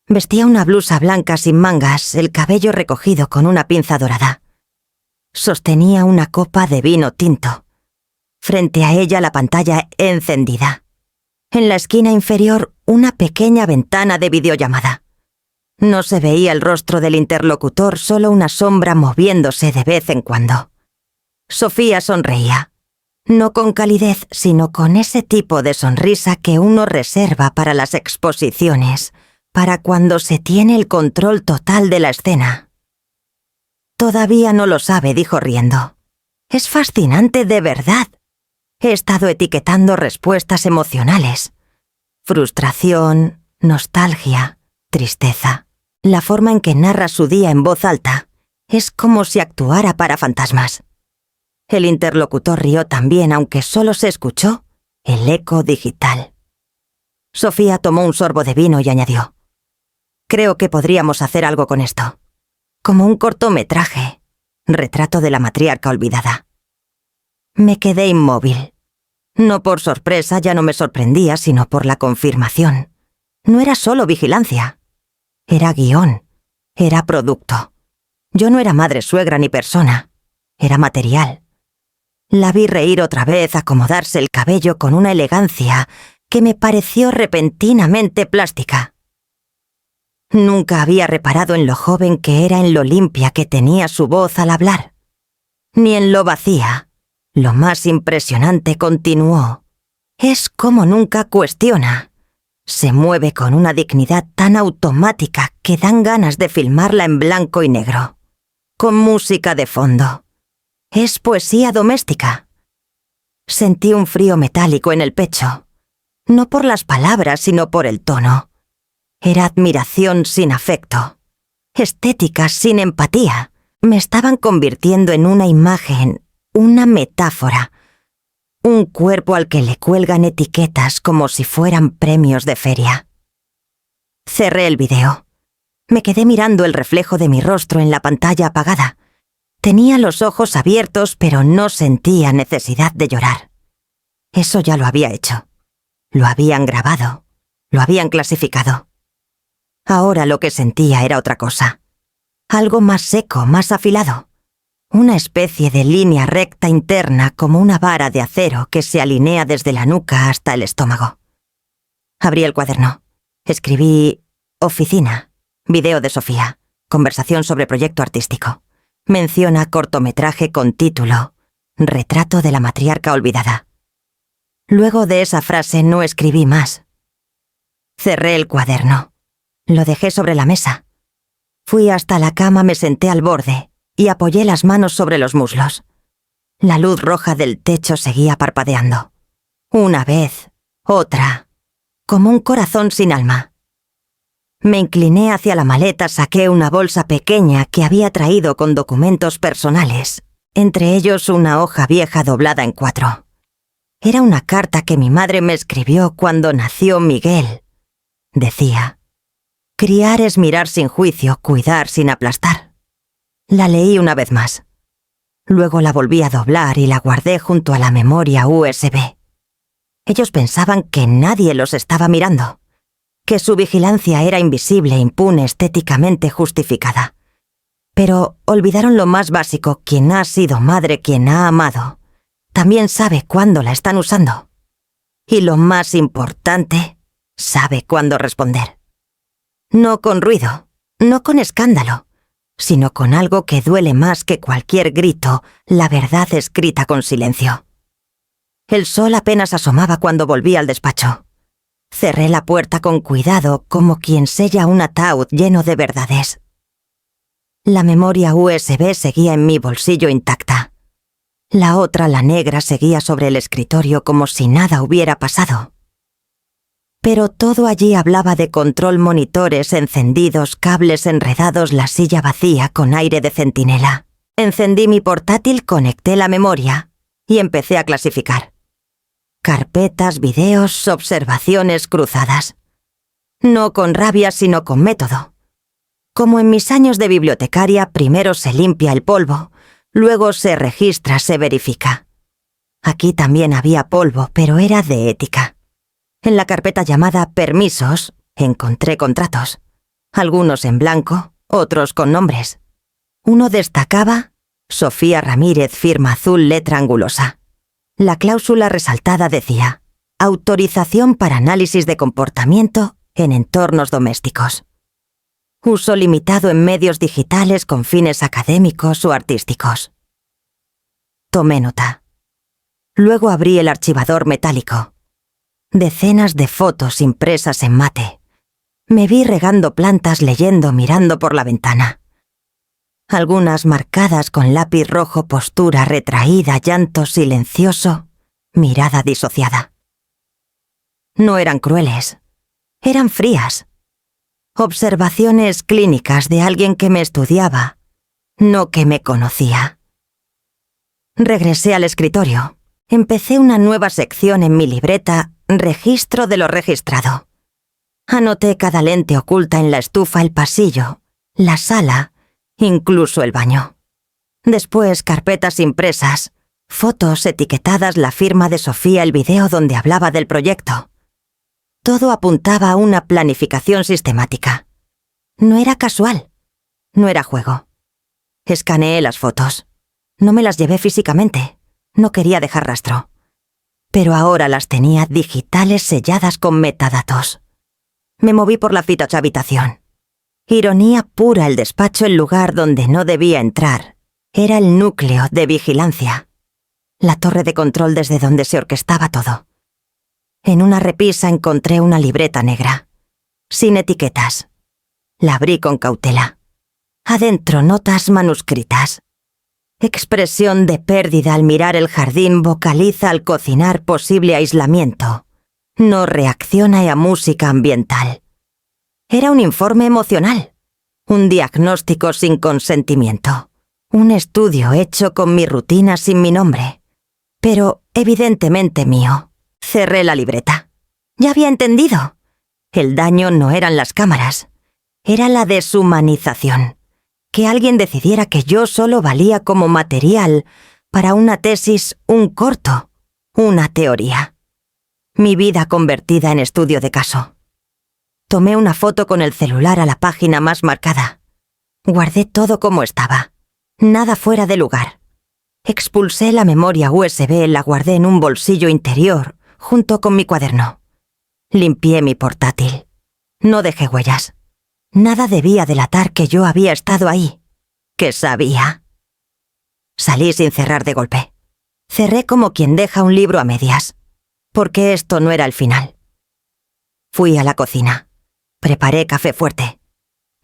S1: Vestía una blusa blanca sin mangas, el cabello recogido con una pinza dorada. Sostenía una copa de vino tinto. Frente a ella la pantalla encendida. En la esquina inferior una pequeña ventana de videollamada. No se veía el rostro del interlocutor, solo una sombra moviéndose de vez en cuando. Sofía sonreía. No con calidez, sino con ese tipo de sonrisa que uno reserva para las exposiciones, para cuando se tiene el control total de la escena. Todavía no lo sabe, dijo riendo. Es fascinante de verdad. He estado etiquetando respuestas emocionales. Frustración, nostalgia, tristeza. La forma en que narra su día en voz alta es como si actuara para fantasmas. El interlocutor rió también, aunque solo se escuchó el eco digital. Sofía tomó un sorbo de vino y añadió: «Creo que podríamos hacer algo con esto. Como un cortometraje. Retrato de la matriarca olvidada». Me quedé inmóvil. No por sorpresa, ya no me sorprendía, sino por la confirmación. No era solo vigilancia. Era guión. Era producto. Yo no era madre, suegra ni persona. Era material. La vi reír otra vez, acomodarse el cabello con una elegancia que me pareció repentinamente plástica. Nunca había reparado en lo joven que era, en lo limpia que tenía su voz al hablar. Ni en lo vacía. Lo más impresionante, continuó, es cómo nunca cuestiona. Se mueve con una dignidad tan automática que dan ganas de filmarla en blanco y negro, con música de fondo. Es poesía doméstica. Sentí un frío metálico en el pecho, no por las palabras, sino por el tono. Era admiración sin afecto, estética sin empatía. Me estaban convirtiendo en una imagen, una metáfora, un cuerpo al que le cuelgan etiquetas como si fueran premios de feria. Cerré el video. Me quedé mirando el reflejo de mi rostro en la pantalla apagada. Tenía los ojos abiertos, pero no sentía necesidad de llorar. Eso ya lo había hecho. Lo habían grabado. Lo habían clasificado. Ahora lo que sentía era otra cosa. Algo más seco, más afilado. Una especie de línea recta interna, como una vara de acero que se alinea desde la nuca hasta el estómago. Abrí el cuaderno. Escribí: oficina, video de Sofía, conversación sobre proyecto artístico. Menciona cortometraje con título: Retrato de la matriarca olvidada. Luego de esa frase no escribí más. Cerré el cuaderno. Lo dejé sobre la mesa. Fui hasta la cama, me senté al borde y apoyé las manos sobre los muslos. La luz roja del techo seguía parpadeando. Una vez, otra, como un corazón sin alma. Me incliné hacia la maleta, saqué una bolsa pequeña que había traído con documentos personales, entre ellos una hoja vieja doblada en 4. Era una carta que mi madre me escribió cuando nació Miguel. Decía: criar es mirar sin juicio, cuidar sin aplastar. La leí una vez más. Luego la volví a doblar y la guardé junto a la memoria USB. Ellos pensaban que nadie los estaba mirando, que su vigilancia era invisible, impune, estéticamente justificada. Pero olvidaron lo más básico: quien ha sido madre, quien ha amado, también sabe cuándo la están usando. Y lo más importante, sabe cuándo responder. No con ruido, no con escándalo, sino con algo que duele más que cualquier grito: la verdad escrita con silencio. El sol apenas asomaba cuando volví al despacho. Cerré la puerta con cuidado, como quien sella un ataúd lleno de verdades. La memoria USB seguía en mi bolsillo intacta. La otra, la negra, seguía sobre el escritorio como si nada hubiera pasado. Pero todo allí hablaba de control, monitores encendidos, cables enredados, la silla vacía con aire de centinela. Encendí mi portátil, conecté la memoria y empecé a clasificar. Carpetas, videos, observaciones cruzadas. No con rabia, sino con método. Como en mis años de bibliotecaria, primero se limpia el polvo, luego se registra, se verifica. Aquí también había polvo, pero era de ética. En la carpeta llamada Permisos encontré contratos, algunos en blanco, otros con nombres. Uno destacaba Sofía Ramírez, firma azul, letra angulosa. La cláusula resaltada decía: autorización para análisis de comportamiento en entornos domésticos. Uso limitado en medios digitales con fines académicos o artísticos. Tomé nota. Luego abrí el archivador metálico. Decenas de fotos impresas en mate. Me vi regando plantas, leyendo, mirando por la ventana. Algunas marcadas con lápiz rojo, postura retraída, llanto silencioso, mirada disociada. No eran crueles, eran frías. Observaciones clínicas de alguien que me estudiaba, no que me conocía. Regresé al escritorio. Empecé una nueva sección en mi libreta, registro de lo registrado. Anoté cada lente oculta en la estufa, el pasillo, la sala, incluso el baño. Después, carpetas impresas, fotos etiquetadas, la firma de Sofía, el video donde hablaba del proyecto. Todo apuntaba a una planificación sistemática. No era casual, no era juego. Escaneé las fotos. No me las llevé físicamente, no quería dejar rastro. Pero ahora las tenía digitales, selladas con metadatos. Me moví por la fitocha habitación. Ironía pura, el despacho, el lugar donde no debía entrar. Era el núcleo de vigilancia. La torre de control desde donde se orquestaba todo. En una repisa encontré una libreta negra, sin etiquetas. La abrí con cautela. Adentro, notas manuscritas. Expresión de pérdida al mirar el jardín, vocaliza al cocinar, posible aislamiento. No reacciona a música ambiental. Era un informe emocional, un diagnóstico sin consentimiento, un estudio hecho con mi rutina sin mi nombre, pero evidentemente mío. Cerré la libreta. Ya había entendido. El daño no eran las cámaras, era la deshumanización. Que alguien decidiera que yo solo valía como material para una tesis, un corto, una teoría. Mi vida convertida en estudio de caso. Tomé una foto con el celular a la página más marcada. Guardé todo como estaba. Nada fuera de lugar. Expulsé la memoria USB, la guardé en un bolsillo interior, junto con mi cuaderno. Limpié mi portátil. No dejé huellas. Nada debía delatar que yo había estado ahí, que sabía. Salí sin cerrar de golpe. Cerré como quien deja un libro a medias, porque esto no era el final. Fui a la cocina. Preparé café fuerte.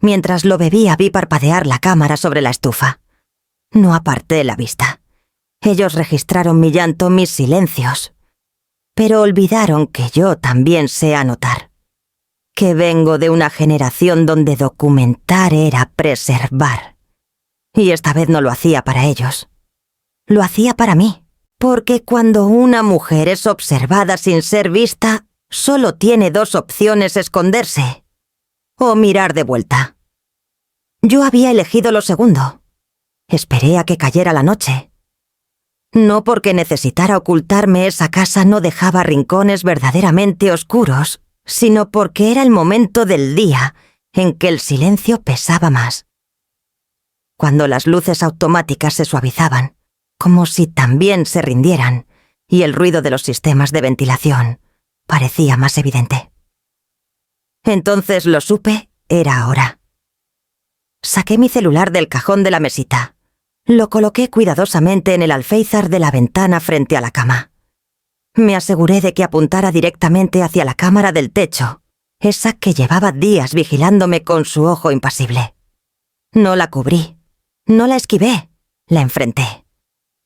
S1: Mientras lo bebía vi parpadear la cámara sobre la estufa. No aparté la vista. Ellos registraron mi llanto, mis silencios, pero olvidaron que yo también sé anotar. Que vengo de una generación donde documentar era preservar. Y esta vez no lo hacía para ellos. Lo hacía para mí, porque cuando una mujer es observada sin ser vista, solo tiene dos opciones: esconderse o mirar de vuelta. Yo había elegido lo segundo. Esperé a que cayera la noche. No porque necesitara ocultarme, esa casa no dejaba rincones verdaderamente oscuros, sino porque era el momento del día en que el silencio pesaba más. Cuando las luces automáticas se suavizaban, como si también se rindieran, y el ruido de los sistemas de ventilación parecía más evidente. Entonces lo supe, era ahora. Saqué mi celular del cajón de la mesita. Lo coloqué cuidadosamente en el alféizar de la ventana frente a la cama. Me aseguré de que apuntara directamente hacia la cámara del techo, esa que llevaba días vigilándome con su ojo impasible. No la cubrí, no la esquivé, la enfrenté.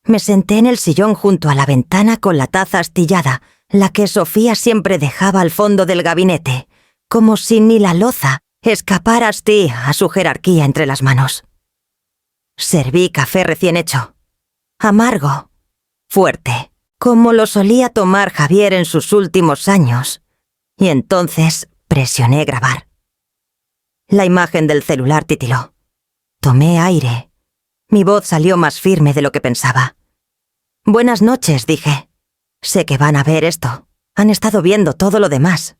S1: Me senté en el sillón junto a la ventana con la taza astillada, la que Sofía siempre dejaba al fondo del gabinete, como si ni la loza escapara así a su jerarquía entre las manos. Serví café recién hecho, amargo, fuerte, como lo solía tomar Javier en sus últimos años, y entonces presioné grabar. La imagen del celular titiló. Tomé aire. Mi voz salió más firme de lo que pensaba. «Buenas noches», dije. «Sé que van a ver esto. Han estado viendo todo lo demás».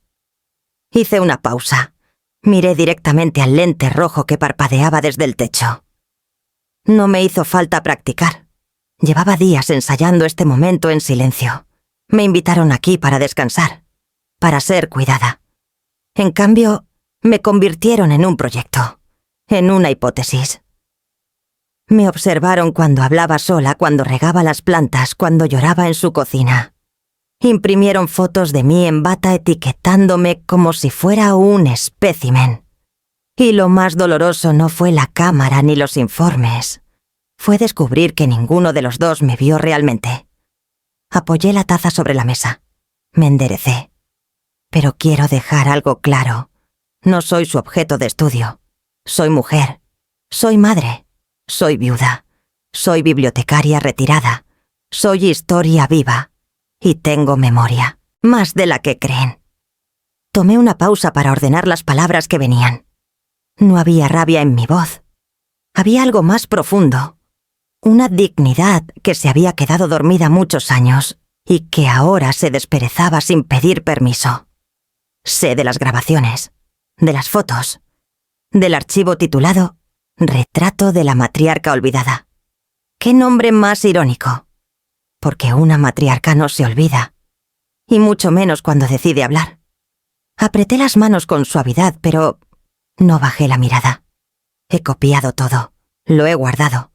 S1: Hice una pausa. Miré directamente al lente rojo que parpadeaba desde el techo. No me hizo falta practicar. Llevaba días ensayando este momento en silencio. Me invitaron aquí para descansar, para ser cuidada. En cambio, me convirtieron en un proyecto, en una hipótesis. Me observaron cuando hablaba sola, cuando regaba las plantas, cuando lloraba en su cocina. Imprimieron fotos de mí en bata etiquetándome como si fuera un espécimen. Y lo más doloroso no fue la cámara ni los informes. Fue descubrir que ninguno de los dos me vio realmente. Apoyé la taza sobre la mesa. Me enderecé. Pero quiero dejar algo claro. No soy su objeto de estudio. Soy mujer. Soy madre. Soy viuda. Soy bibliotecaria retirada. Soy historia viva. Y tengo memoria. Más de la que creen. Tomé una pausa para ordenar las palabras que venían. No había rabia en mi voz. Había algo más profundo. Una dignidad que se había quedado dormida muchos años y que ahora se desperezaba sin pedir permiso. Sé de las grabaciones, de las fotos, del archivo titulado Retrato de la matriarca olvidada. ¿Qué nombre más irónico? Porque una matriarca no se olvida, y mucho menos cuando decide hablar. Apreté las manos con suavidad, pero no bajé la mirada. He copiado todo, lo he guardado.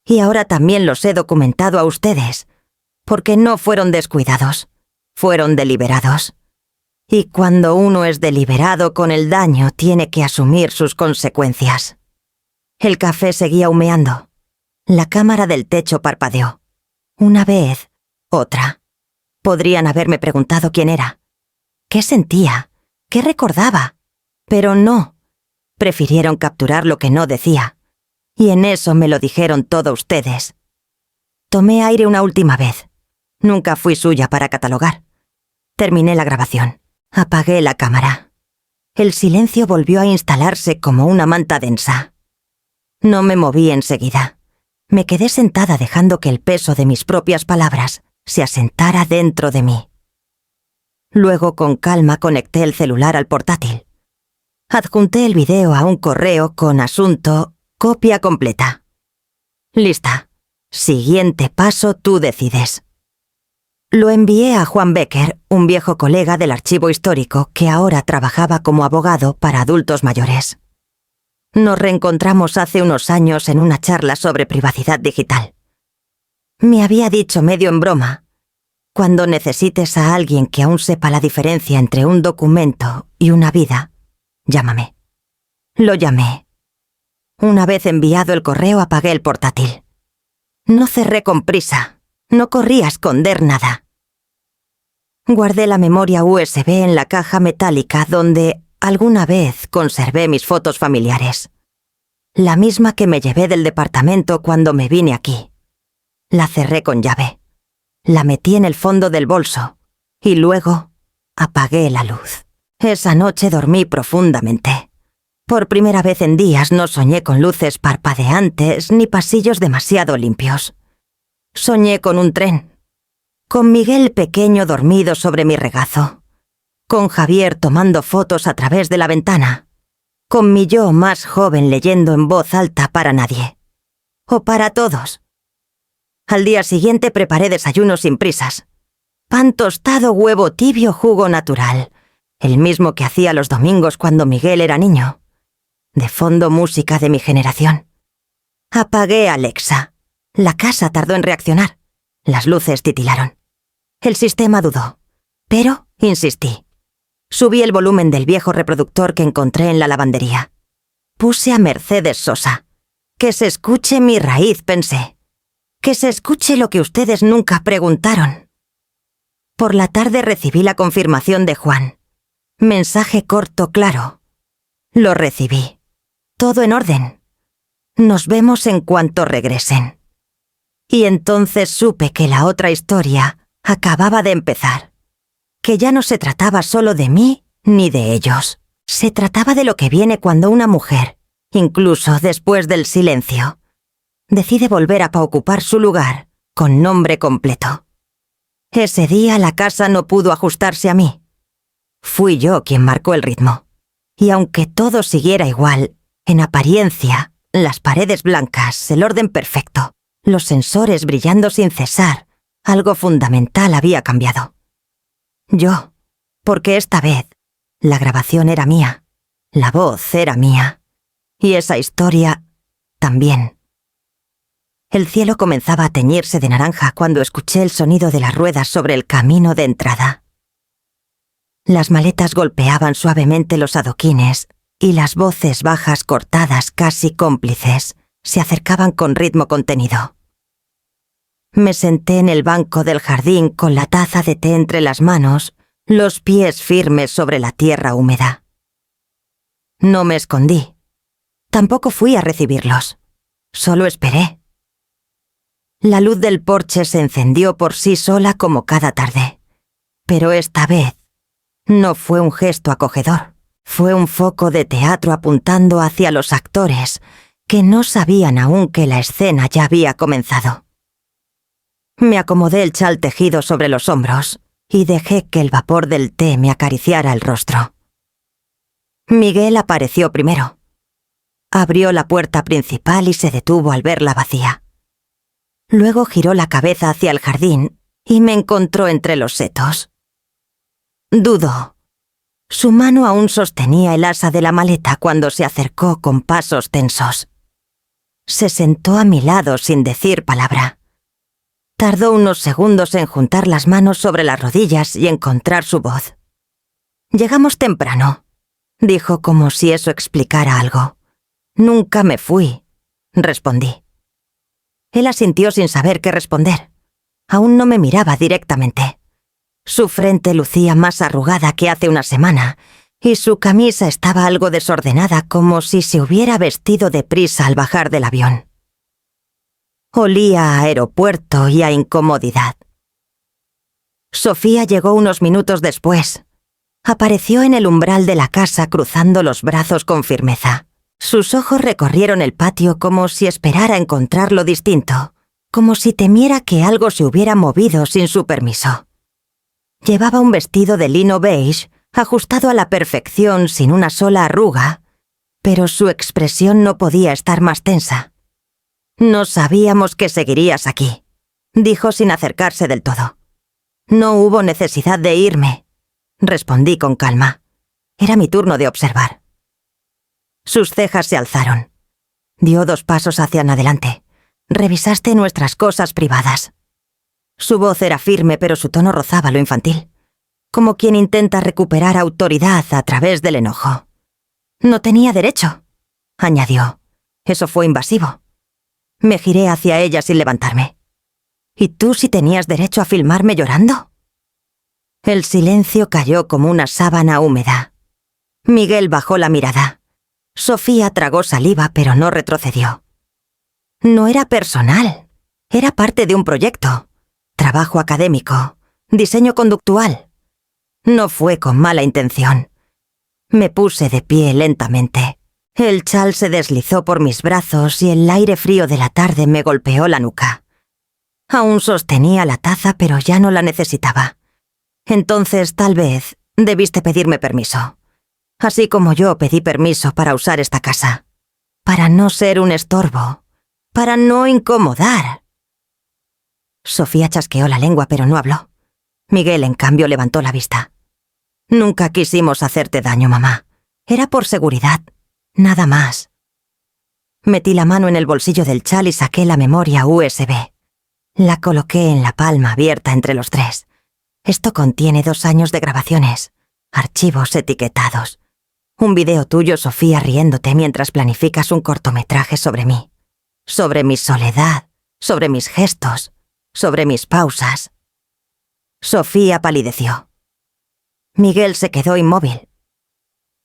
S1: Y ahora también los he documentado a ustedes, porque no fueron descuidados, fueron deliberados. Y cuando uno es deliberado con el daño, tiene que asumir sus consecuencias. El café seguía humeando. La cámara del techo parpadeó. Una vez, otra. Podrían haberme preguntado quién era. ¿Qué sentía? ¿Qué recordaba? Pero no. Prefirieron capturar lo que no decía. Y en eso me lo dijeron todos ustedes. Tomé aire una última vez. Nunca fui suya para catalogar. Terminé la grabación. Apagué la cámara. El silencio volvió a instalarse como una manta densa. No me moví enseguida. Me quedé sentada dejando que el peso de mis propias palabras se asentara dentro de mí. Luego, con calma, conecté el celular al portátil. Adjunté el video a un correo con asunto copia completa. Lista. Siguiente paso, tú decides. Lo envié a Juan Becker, un viejo colega del archivo histórico que ahora trabajaba como abogado para adultos mayores. Nos reencontramos hace unos años en una charla sobre privacidad digital. Me había dicho medio en broma: cuando necesites a alguien que aún sepa la diferencia entre un documento y una vida, llámame. Lo llamé. Una vez enviado el correo, apagué el portátil. No cerré con prisa. No corrí a esconder nada. Guardé la memoria USB en la caja metálica donde alguna vez conservé mis fotos familiares. La misma que me llevé del departamento cuando me vine aquí. La cerré con llave. La metí en el fondo del bolso. Y luego apagué la luz. Esa noche dormí profundamente. Por primera vez en días no soñé con luces parpadeantes ni pasillos demasiado limpios. Soñé con un tren, con Miguel pequeño dormido sobre mi regazo, con Javier tomando fotos a través de la ventana, con mi yo más joven leyendo en voz alta para nadie, o para todos. Al día siguiente preparé desayuno sin prisas. Pan tostado, huevo tibio, jugo natural, el mismo que hacía los domingos cuando Miguel era niño. De fondo, música de mi generación. Apagué a Alexa. La casa tardó en reaccionar. Las luces titilaron. El sistema dudó, pero insistí. Subí el volumen del viejo reproductor que encontré en la lavandería. Puse a Mercedes Sosa. Que se escuche mi raíz, pensé. Que se escuche lo que ustedes nunca preguntaron. Por la tarde recibí la confirmación de Juan. Mensaje corto, claro. Lo recibí. Todo en orden. Nos vemos en cuanto regresen. Y entonces supe que la otra historia acababa de empezar. Que ya no se trataba solo de mí ni de ellos. Se trataba de lo que viene cuando una mujer, incluso después del silencio, decide volver a ocupar su lugar con nombre completo. Ese día la casa no pudo ajustarse a mí. Fui yo quien marcó el ritmo. Y aunque todo siguiera igual, en apariencia, las paredes blancas, el orden perfecto, los sensores brillando sin cesar, algo fundamental había cambiado. Yo, porque esta vez, la grabación era mía, la voz era mía, y esa historia también. El cielo comenzaba a teñirse de naranja cuando escuché el sonido de las ruedas sobre el camino de entrada. Las maletas golpeaban suavemente los adoquines y las voces bajas cortadas, casi cómplices, se acercaban con ritmo contenido. Me senté en el banco del jardín con la taza de té entre las manos, los pies firmes sobre la tierra húmeda. No me escondí. Tampoco fui a recibirlos. Solo esperé. La luz del porche se encendió por sí sola como cada tarde. Pero esta vez no fue un gesto acogedor. Fue un foco de teatro apuntando hacia los actores, que no sabían aún que la escena ya había comenzado. Me acomodé el chal tejido sobre los hombros y dejé que el vapor del té me acariciara el rostro. Miguel apareció primero. Abrió la puerta principal y se detuvo al verla vacía. Luego giró la cabeza hacia el jardín y me encontró entre los setos. Dudó. Su mano aún sostenía el asa de la maleta cuando se acercó con pasos tensos. Se sentó a mi lado sin decir palabra. Tardó unos segundos en juntar las manos sobre las rodillas y encontrar su voz. «Llegamos temprano», dijo como si eso explicara algo. «Nunca me fui», respondí. Él asintió sin saber qué responder. Aún no me miraba directamente. Su frente lucía más arrugada que hace una semana, y su camisa estaba algo desordenada como si se hubiera vestido deprisa al bajar del avión. Olía a aeropuerto y a incomodidad. Sofía llegó unos minutos después. Apareció en el umbral de la casa cruzando los brazos con firmeza. Sus ojos recorrieron el patio como si esperara encontrarlo distinto, como si temiera que algo se hubiera movido sin su permiso. Llevaba un vestido de lino beige, ajustado a la perfección sin una sola arruga, pero su expresión no podía estar más tensa. «No sabíamos que seguirías aquí», dijo sin acercarse del todo. «No hubo necesidad de irme», respondí con calma. Era mi turno de observar. Sus cejas se alzaron. Dio 2 pasos hacia adelante. «Revisaste nuestras cosas privadas». Su voz era firme, pero su tono rozaba lo infantil, como quien intenta recuperar autoridad a través del enojo. «No tenía derecho», añadió. Eso fue invasivo. Me giré hacia ella sin levantarme. «¿Y tú sí tenías derecho a filmarme llorando?» El silencio cayó como una sábana húmeda. Miguel bajó la mirada. Sofía tragó saliva, pero no retrocedió. No era personal. Era parte de un proyecto. Trabajo académico. Diseño conductual. No fue con mala intención. Me puse de pie lentamente. El chal se deslizó por mis brazos y el aire frío de la tarde me golpeó la nuca. Aún sostenía la taza, pero ya no la necesitaba. Entonces, tal vez, debiste pedirme permiso. Así como yo pedí permiso para usar esta casa. Para no ser un estorbo. Para no incomodar. Sofía chasqueó la lengua, pero no habló. Miguel, en cambio, levantó la vista. «Nunca quisimos hacerte daño, mamá. Era por seguridad. Nada más». Metí la mano en el bolsillo del chal y saqué la memoria USB. La coloqué en la palma abierta entre los 3. Esto contiene 2 años de grabaciones, archivos etiquetados. Un video tuyo, Sofía, riéndote mientras planificas un cortometraje sobre mí. Sobre mi soledad, sobre mis gestos, sobre mis pausas. Sofía palideció. Miguel se quedó inmóvil.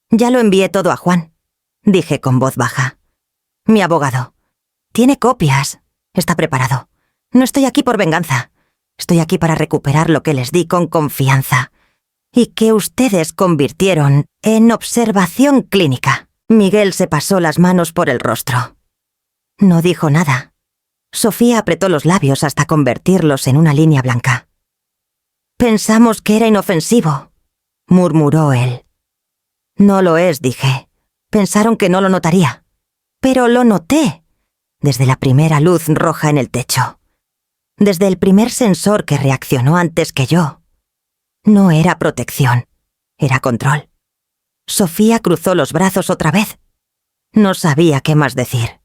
S1: «Ya lo envié todo a Juan», dije con voz baja. «Mi abogado. Tiene copias. Está preparado. No estoy aquí por venganza. Estoy aquí para recuperar lo que les di con confianza y que ustedes convirtieron en observación clínica». Miguel se pasó las manos por el rostro. No dijo nada. Sofía apretó los labios hasta convertirlos en una línea blanca. «Pensamos que era inofensivo», murmuró él. «No lo es», dije. «Pensaron que no lo notaría. Pero lo noté. Desde la primera luz roja en el techo. Desde el primer sensor que reaccionó antes que yo. No era protección, era control». Sofía cruzó los brazos otra vez. No sabía qué más decir,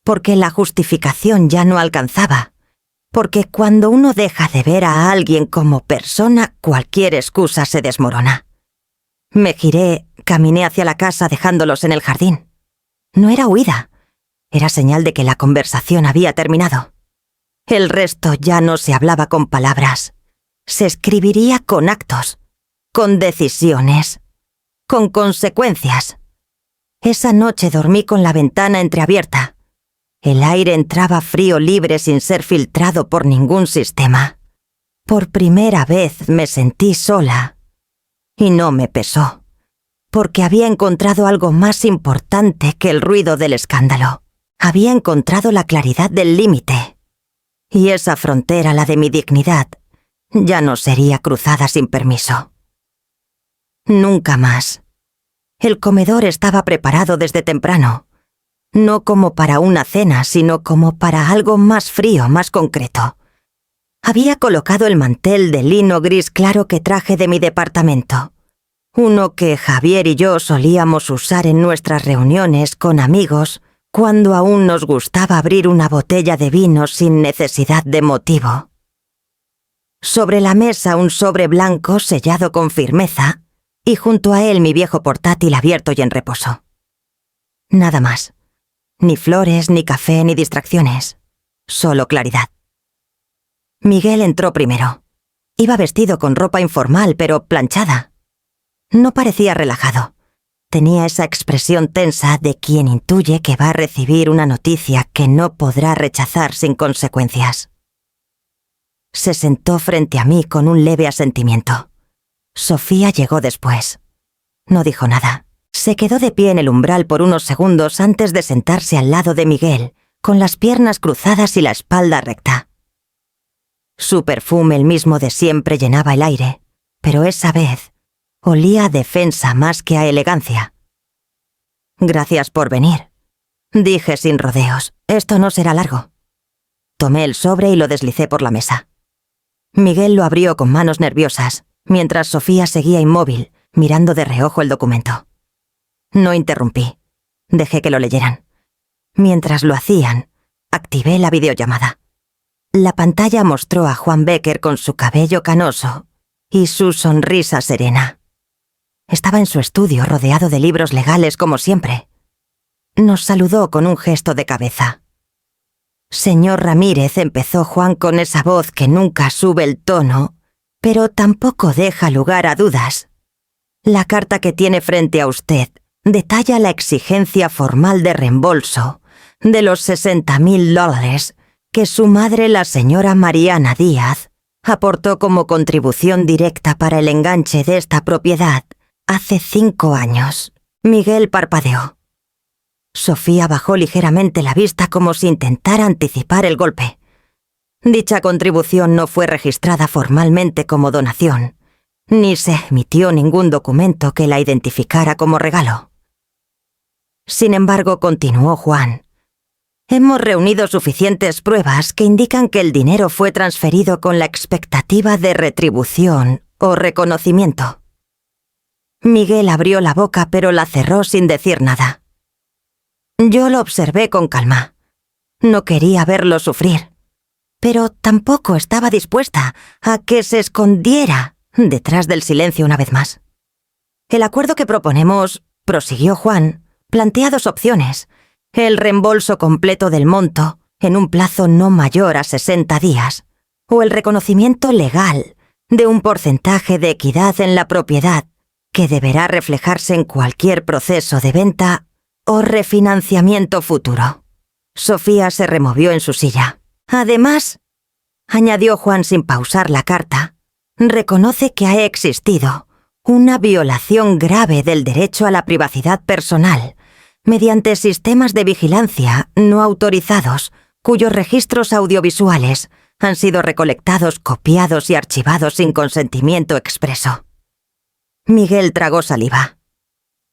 S1: porque la justificación ya no alcanzaba, porque cuando uno deja de ver a alguien como persona, cualquier excusa se desmorona. Me giré, caminé hacia la casa dejándolos en el jardín. No era huida, era señal de que la conversación había terminado. El resto ya no se hablaba con palabras, se escribiría con actos, con decisiones, con consecuencias. Esa noche dormí con la ventana entreabierta. El aire entraba frío libre sin ser filtrado por ningún sistema. Por primera vez me sentí sola. Y no me pesó, porque había encontrado algo más importante que el ruido del escándalo. Había encontrado la claridad del límite. Y esa frontera, la de mi dignidad, ya no sería cruzada sin permiso. Nunca más. El comedor estaba preparado desde temprano, no como para una cena, sino como para algo más frío, más concreto. Había colocado el mantel de lino gris claro que traje de mi departamento, uno que Javier y yo solíamos usar en nuestras reuniones con amigos cuando aún nos gustaba abrir una botella de vino sin necesidad de motivo. Sobre la mesa un sobre blanco sellado con firmeza, y junto a él mi viejo portátil abierto y en reposo. Nada más. Ni flores, ni café, ni distracciones. Solo claridad. Miguel entró primero. Iba vestido con ropa informal, pero planchada. No parecía relajado. Tenía esa expresión tensa de quien intuye que va a recibir una noticia que no podrá rechazar sin consecuencias. Se sentó frente a mí con un leve asentimiento. Sofía llegó después. No dijo nada. Se quedó de pie en el umbral por unos segundos antes de sentarse al lado de Miguel, con las piernas cruzadas y la espalda recta. Su perfume, el mismo de siempre, llenaba el aire, pero esa vez olía a defensa más que a elegancia. «Gracias por venir», dije sin rodeos. «Esto no será largo». Tomé el sobre y lo deslicé por la mesa. Miguel lo abrió con manos nerviosas, mientras Sofía seguía inmóvil, mirando de reojo el documento. No interrumpí. Dejé que lo leyeran. Mientras lo hacían, activé la videollamada. La pantalla mostró a Juan Becker con su cabello canoso y su sonrisa serena. Estaba en su estudio rodeado de libros legales como siempre. Nos saludó con un gesto de cabeza. «Señor Ramírez», empezó Juan con esa voz que nunca sube el tono, pero tampoco deja lugar a dudas. «La carta que tiene frente a usted detalla la exigencia formal de reembolso de los $60,000 que su madre, la señora Mariana Díaz, aportó como contribución directa para el enganche de esta propiedad hace 5 años». Miguel parpadeó. Sofía bajó ligeramente la vista como si intentara anticipar el golpe. Dicha contribución no fue registrada formalmente como donación, ni se emitió ningún documento que la identificara como regalo. Sin embargo, continuó Juan, hemos reunido suficientes pruebas que indican que el dinero fue transferido con la expectativa de retribución o reconocimiento. Miguel abrió la boca pero la cerró sin decir nada. Yo lo observé con calma. No quería verlo sufrir, pero tampoco estaba dispuesta a que se escondiera detrás del silencio una vez más. El acuerdo que proponemos, prosiguió Juan, plantea 2 opciones: el reembolso completo del monto en un plazo no mayor a 60 días, o el reconocimiento legal de un porcentaje de equidad en la propiedad que deberá reflejarse en cualquier proceso de venta o refinanciamiento futuro. Sofía se removió en su silla. Además, añadió Juan sin pausar la carta, reconoce que ha existido una violación grave del derecho a la privacidad personal mediante sistemas de vigilancia no autorizados cuyos registros audiovisuales han sido recolectados, copiados y archivados sin consentimiento expreso. Miguel tragó saliva.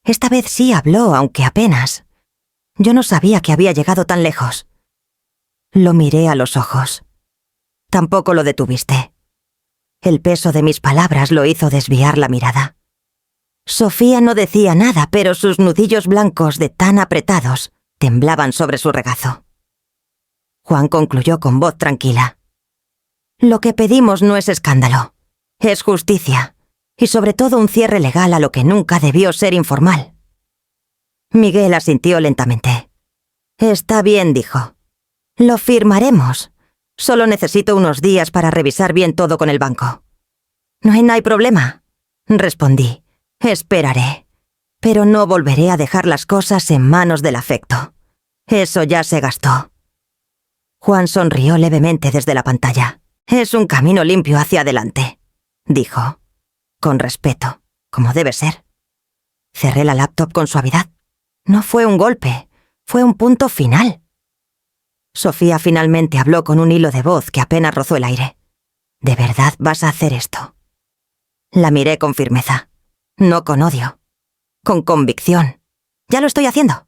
S1: Esta vez sí habló, aunque apenas. Yo no sabía que había llegado tan lejos. Lo miré a los ojos. Tampoco lo detuviste. El peso de mis palabras lo hizo desviar la mirada. Sofía no decía nada, pero sus nudillos blancos de tan apretados temblaban sobre su regazo. Juan concluyó con voz tranquila. Lo que pedimos no es escándalo, es justicia, y sobre todo un cierre legal a lo que nunca debió ser informal. Miguel asintió lentamente. Está bien, dijo. Lo firmaremos. Solo necesito unos días para revisar bien todo con el banco. No hay problema, respondí. Esperaré. Pero no volveré a dejar las cosas en manos del afecto. Eso ya se gastó. Juan sonrió levemente desde la pantalla. Es un camino limpio hacia adelante, dijo. Con respeto, como debe ser. Cerré la laptop con suavidad. No fue un golpe, fue un punto final. Sofía finalmente habló con un hilo de voz que apenas rozó el aire. ¿De verdad vas a hacer esto? La miré con firmeza. No con odio. Con convicción. Ya lo estoy haciendo.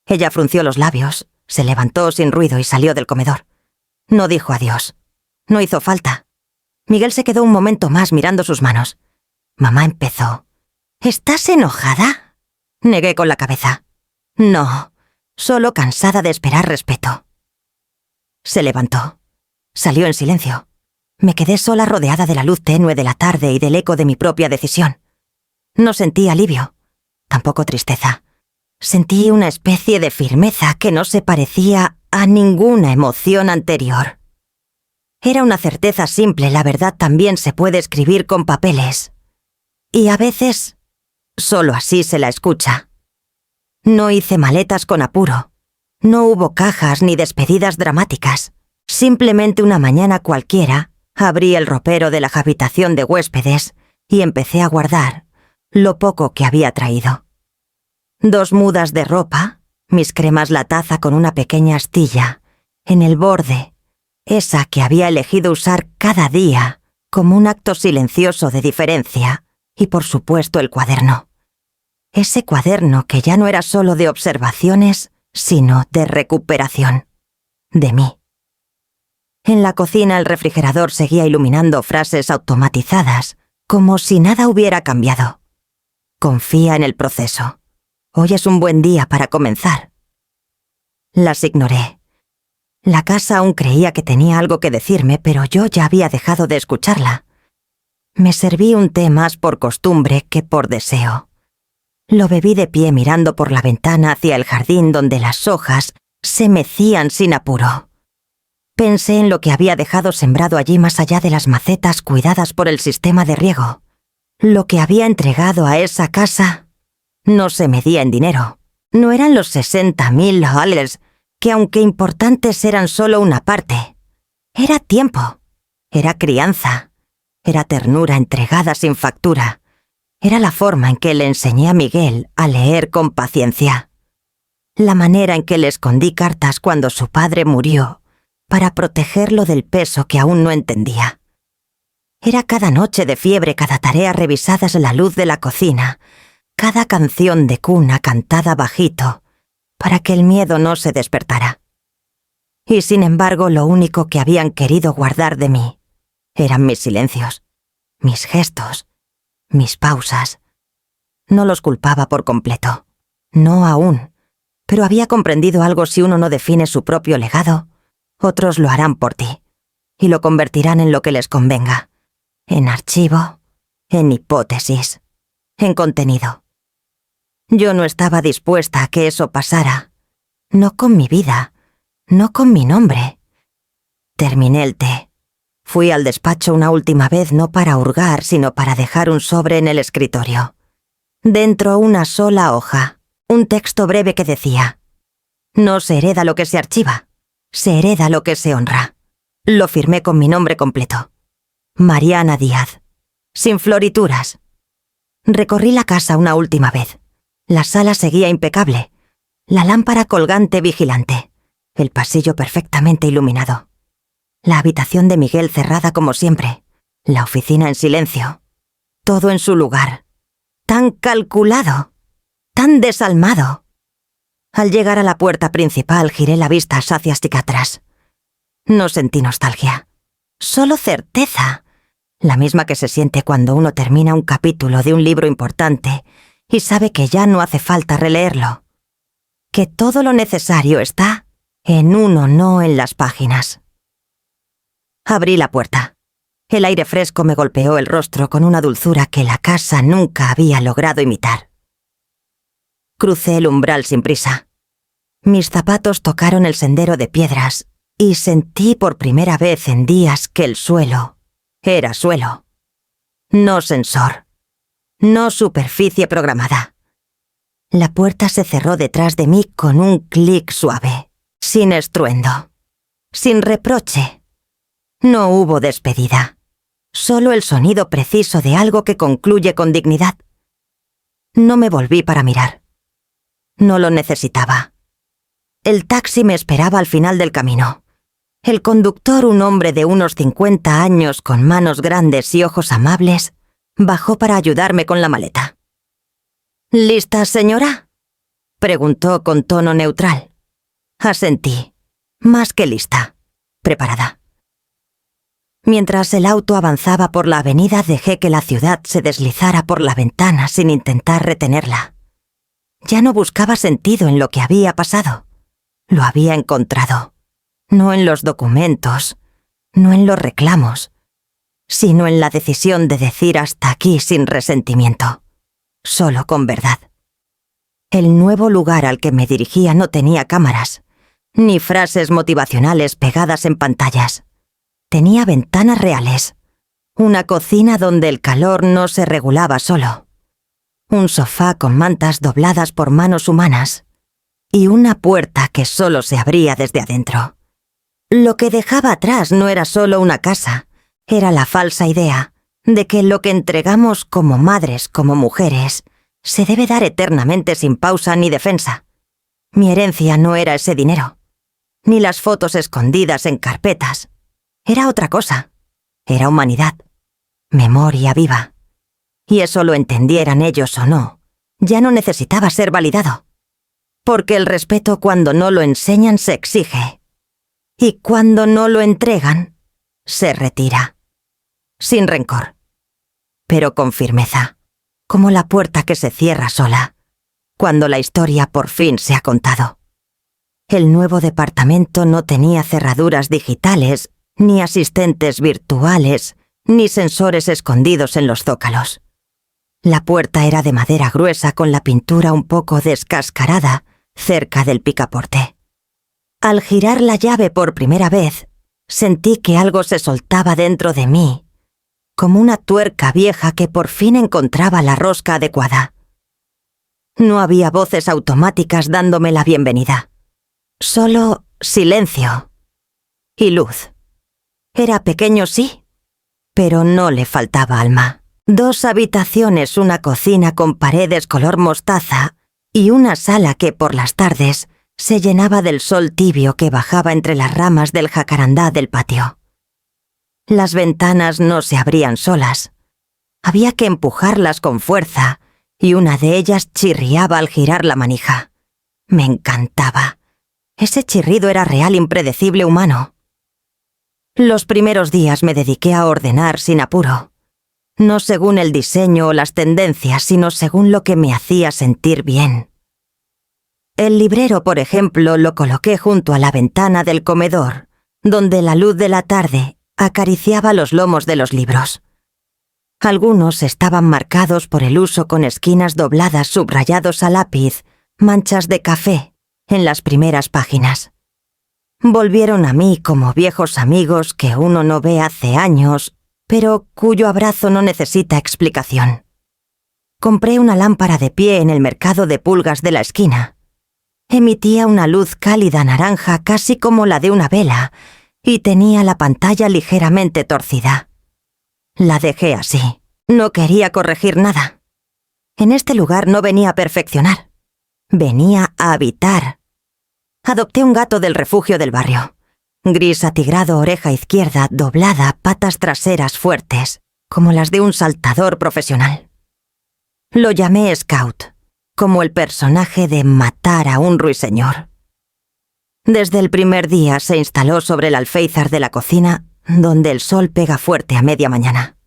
S1: Ella frunció los labios, se levantó sin ruido y salió del comedor. No dijo adiós. No hizo falta. Miguel se quedó un momento más mirando sus manos. Mamá empezó. ¿Estás enojada? Negué con la cabeza. No, solo cansada de esperar respeto. Se levantó. Salió en silencio. Me quedé sola rodeada de la luz tenue de la tarde y del eco de mi propia decisión. No sentí alivio, tampoco tristeza. Sentí una especie de firmeza que no se parecía a ninguna emoción anterior. Era una certeza simple, la verdad también se puede escribir con papeles. Y a veces, solo así se la escucha. No hice maletas con apuro. No hubo cajas ni despedidas dramáticas. Simplemente una mañana cualquiera, abrí el ropero de la habitación de huéspedes y empecé a guardar lo poco que había traído. 2 mudas de ropa, mis cremas, la taza con una pequeña astilla, en el borde, esa que había elegido usar cada día como un acto silencioso de diferencia, y por supuesto el cuaderno. Ese cuaderno que ya no era solo de observaciones, sino de recuperación. De mí. En la cocina el refrigerador seguía iluminando frases automatizadas, como si nada hubiera cambiado. Confía en el proceso. Hoy es un buen día para comenzar. Las ignoré. La casa aún creía que tenía algo que decirme, pero yo ya había dejado de escucharla. Me serví un té más por costumbre que por deseo. Lo bebí de pie mirando por la ventana hacia el jardín donde las hojas se mecían sin apuro. Pensé en lo que había dejado sembrado allí más allá de las macetas cuidadas por el sistema de riego. Lo que había entregado a esa casa no se medía en dinero. No eran los $60,000, que aunque importantes eran solo una parte. Era tiempo, era crianza, era ternura entregada sin factura. Era la forma en que le enseñé a Miguel a leer con paciencia. La manera en que le escondí cartas cuando su padre murió para protegerlo del peso que aún no entendía. Era cada noche de fiebre, cada tarea revisadas a la luz de la cocina, cada canción de cuna cantada bajito, para que el miedo no se despertara. Y sin embargo, lo único que habían querido guardar de mí eran mis silencios, mis gestos, mis pausas. No los culpaba por completo. No aún. Pero había comprendido algo: si uno no define su propio legado, otros lo harán por ti, y lo convertirán en lo que les convenga. En archivo, en hipótesis, en contenido. Yo no estaba dispuesta a que eso pasara. No con mi vida, no con mi nombre. Terminé el té. Fui al despacho una última vez no para hurgar, sino para dejar un sobre en el escritorio. Dentro una sola hoja, un texto breve que decía: «No se hereda lo que se archiva, se hereda lo que se honra». Lo firmé con mi nombre completo: Mariana Díaz, sin florituras. Recorrí la casa una última vez. La sala seguía impecable, la lámpara colgante vigilante, el pasillo perfectamente iluminado, la habitación de Miguel cerrada como siempre, la oficina en silencio, todo en su lugar, tan calculado, tan desalmado. Al llegar a la puerta principal giré la vista hacia atrás. No sentí nostalgia, solo certeza, la misma que se siente cuando uno termina un capítulo de un libro importante y sabe que ya no hace falta releerlo, que todo lo necesario está en uno, no en las páginas. Abrí la puerta. El aire fresco me golpeó el rostro con una dulzura que la casa nunca había logrado imitar. Crucé el umbral sin prisa. Mis zapatos tocaron el sendero de piedras y sentí por primera vez en días que el suelo era suelo. No sensor. No superficie programada. La puerta se cerró detrás de mí con un clic suave, sin estruendo, sin reproche. No hubo despedida, solo el sonido preciso de algo que concluye con dignidad. No me volví para mirar. No lo necesitaba. El taxi me esperaba al final del camino. El conductor, un hombre de unos 50 años con manos grandes y ojos amables, bajó para ayudarme con la maleta. «¿Lista, señora?», preguntó con tono neutral. Asentí, más que lista, preparada. Mientras el auto avanzaba por la avenida, dejé que la ciudad se deslizara por la ventana sin intentar retenerla. Ya no buscaba sentido en lo que había pasado. Lo había encontrado. No en los documentos, no en los reclamos, sino en la decisión de decir hasta aquí sin resentimiento, solo con verdad. El nuevo lugar al que me dirigía no tenía cámaras, ni frases motivacionales pegadas en pantallas. Tenía ventanas reales, una cocina donde el calor no se regulaba solo, un sofá con mantas dobladas por manos humanas y una puerta que solo se abría desde adentro. Lo que dejaba atrás no era solo una casa, era la falsa idea de que lo que entregamos como madres, como mujeres, se debe dar eternamente sin pausa ni defensa. Mi herencia no era ese dinero, ni las fotos escondidas en carpetas. Era otra cosa. Era humanidad, memoria viva. Y eso lo entendieran ellos o no, ya no necesitaba ser validado. Porque el respeto cuando no lo enseñan se exige. Y cuando no lo entregan, se retira. Sin rencor, pero con firmeza, como la puerta que se cierra sola, cuando la historia por fin se ha contado. El nuevo departamento no tenía cerraduras digitales, ni asistentes virtuales, ni sensores escondidos en los zócalos. La puerta era de madera gruesa con la pintura un poco descascarada cerca del picaporte. Al girar la llave por primera vez, sentí que algo se soltaba dentro de mí, como una tuerca vieja que por fin encontraba la rosca adecuada. No había voces automáticas dándome la bienvenida. Solo silencio y luz. Era pequeño, sí, pero no le faltaba alma. 2 habitaciones, una cocina con paredes color mostaza y una sala que por las tardes se llenaba del sol tibio que bajaba entre las ramas del jacarandá del patio. Las ventanas no se abrían solas. Había que empujarlas con fuerza y una de ellas chirriaba al girar la manija. Me encantaba. Ese chirrido era real, impredecible, humano. Los primeros días me dediqué a ordenar sin apuro, no según el diseño o las tendencias, sino según lo que me hacía sentir bien. El librero, por ejemplo, lo coloqué junto a la ventana del comedor, donde la luz de la tarde acariciaba los lomos de los libros. Algunos estaban marcados por el uso con esquinas dobladas, subrayados a lápiz, manchas de café en las primeras páginas. Volvieron a mí como viejos amigos que uno no ve hace años, pero cuyo abrazo no necesita explicación. Compré una lámpara de pie en el mercado de pulgas de la esquina. Emitía una luz cálida naranja casi como la de una vela y tenía la pantalla ligeramente torcida. La dejé así. No quería corregir nada. En este lugar no venía a perfeccionar. Venía a habitar. Adopté un gato del refugio del barrio. Gris atigrado, oreja izquierda, doblada, patas traseras fuertes, como las de un saltador profesional. Lo llamé Scout, como el personaje de Matar a un ruiseñor. Desde el primer día se instaló sobre el alféizar de la cocina, donde el sol pega fuerte a media mañana.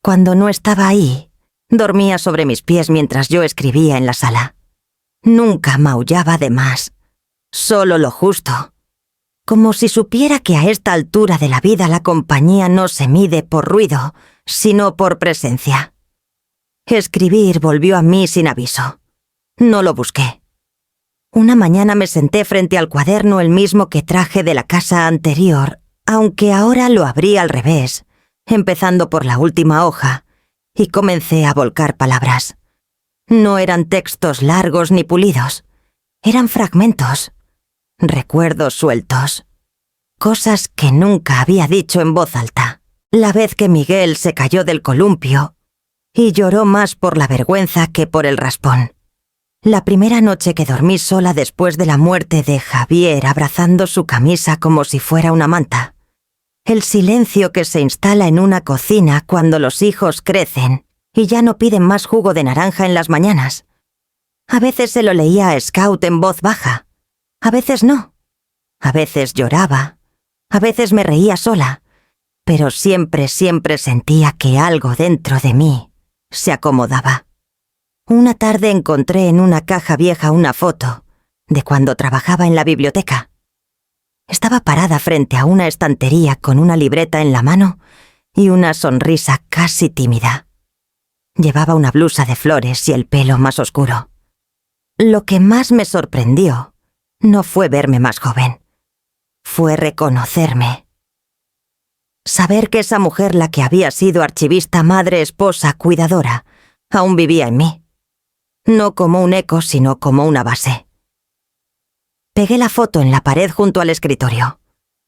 S1: Cuando no estaba ahí, dormía sobre mis pies mientras yo escribía en la sala. Nunca maullaba de más, solo lo justo, como si supiera que a esta altura de la vida la compañía no se mide por ruido, sino por presencia. Escribir volvió a mí sin aviso. No lo busqué. Una mañana me senté frente al cuaderno, el mismo que traje de la casa anterior, aunque ahora lo abrí al revés, empezando por la última hoja, y comencé a volcar palabras. No eran textos largos ni pulidos, eran fragmentos, recuerdos sueltos, cosas que nunca había dicho en voz alta. La vez que Miguel se cayó del columpio y lloró más por la vergüenza que por el raspón. La primera noche que dormí sola después de la muerte de Javier abrazando su camisa como si fuera una manta. El silencio que se instala en una cocina cuando los hijos crecen y ya no piden más jugo de naranja en las mañanas. A veces se lo leía a Scout en voz baja, a veces no. A veces lloraba, a veces me reía sola, pero siempre sentía que algo dentro de mí se acomodaba. Una tarde encontré en una caja vieja una foto de cuando trabajaba en la biblioteca. Estaba parada frente a una estantería con una libreta en la mano y una sonrisa casi tímida. Llevaba una blusa de flores y el pelo más oscuro. Lo que más me sorprendió no fue verme más joven, fue reconocerme. Saber que esa mujer, la que había sido archivista, madre, esposa, cuidadora, aún vivía en mí. No como un eco, sino como una base. Pegué la foto en la pared junto al escritorio.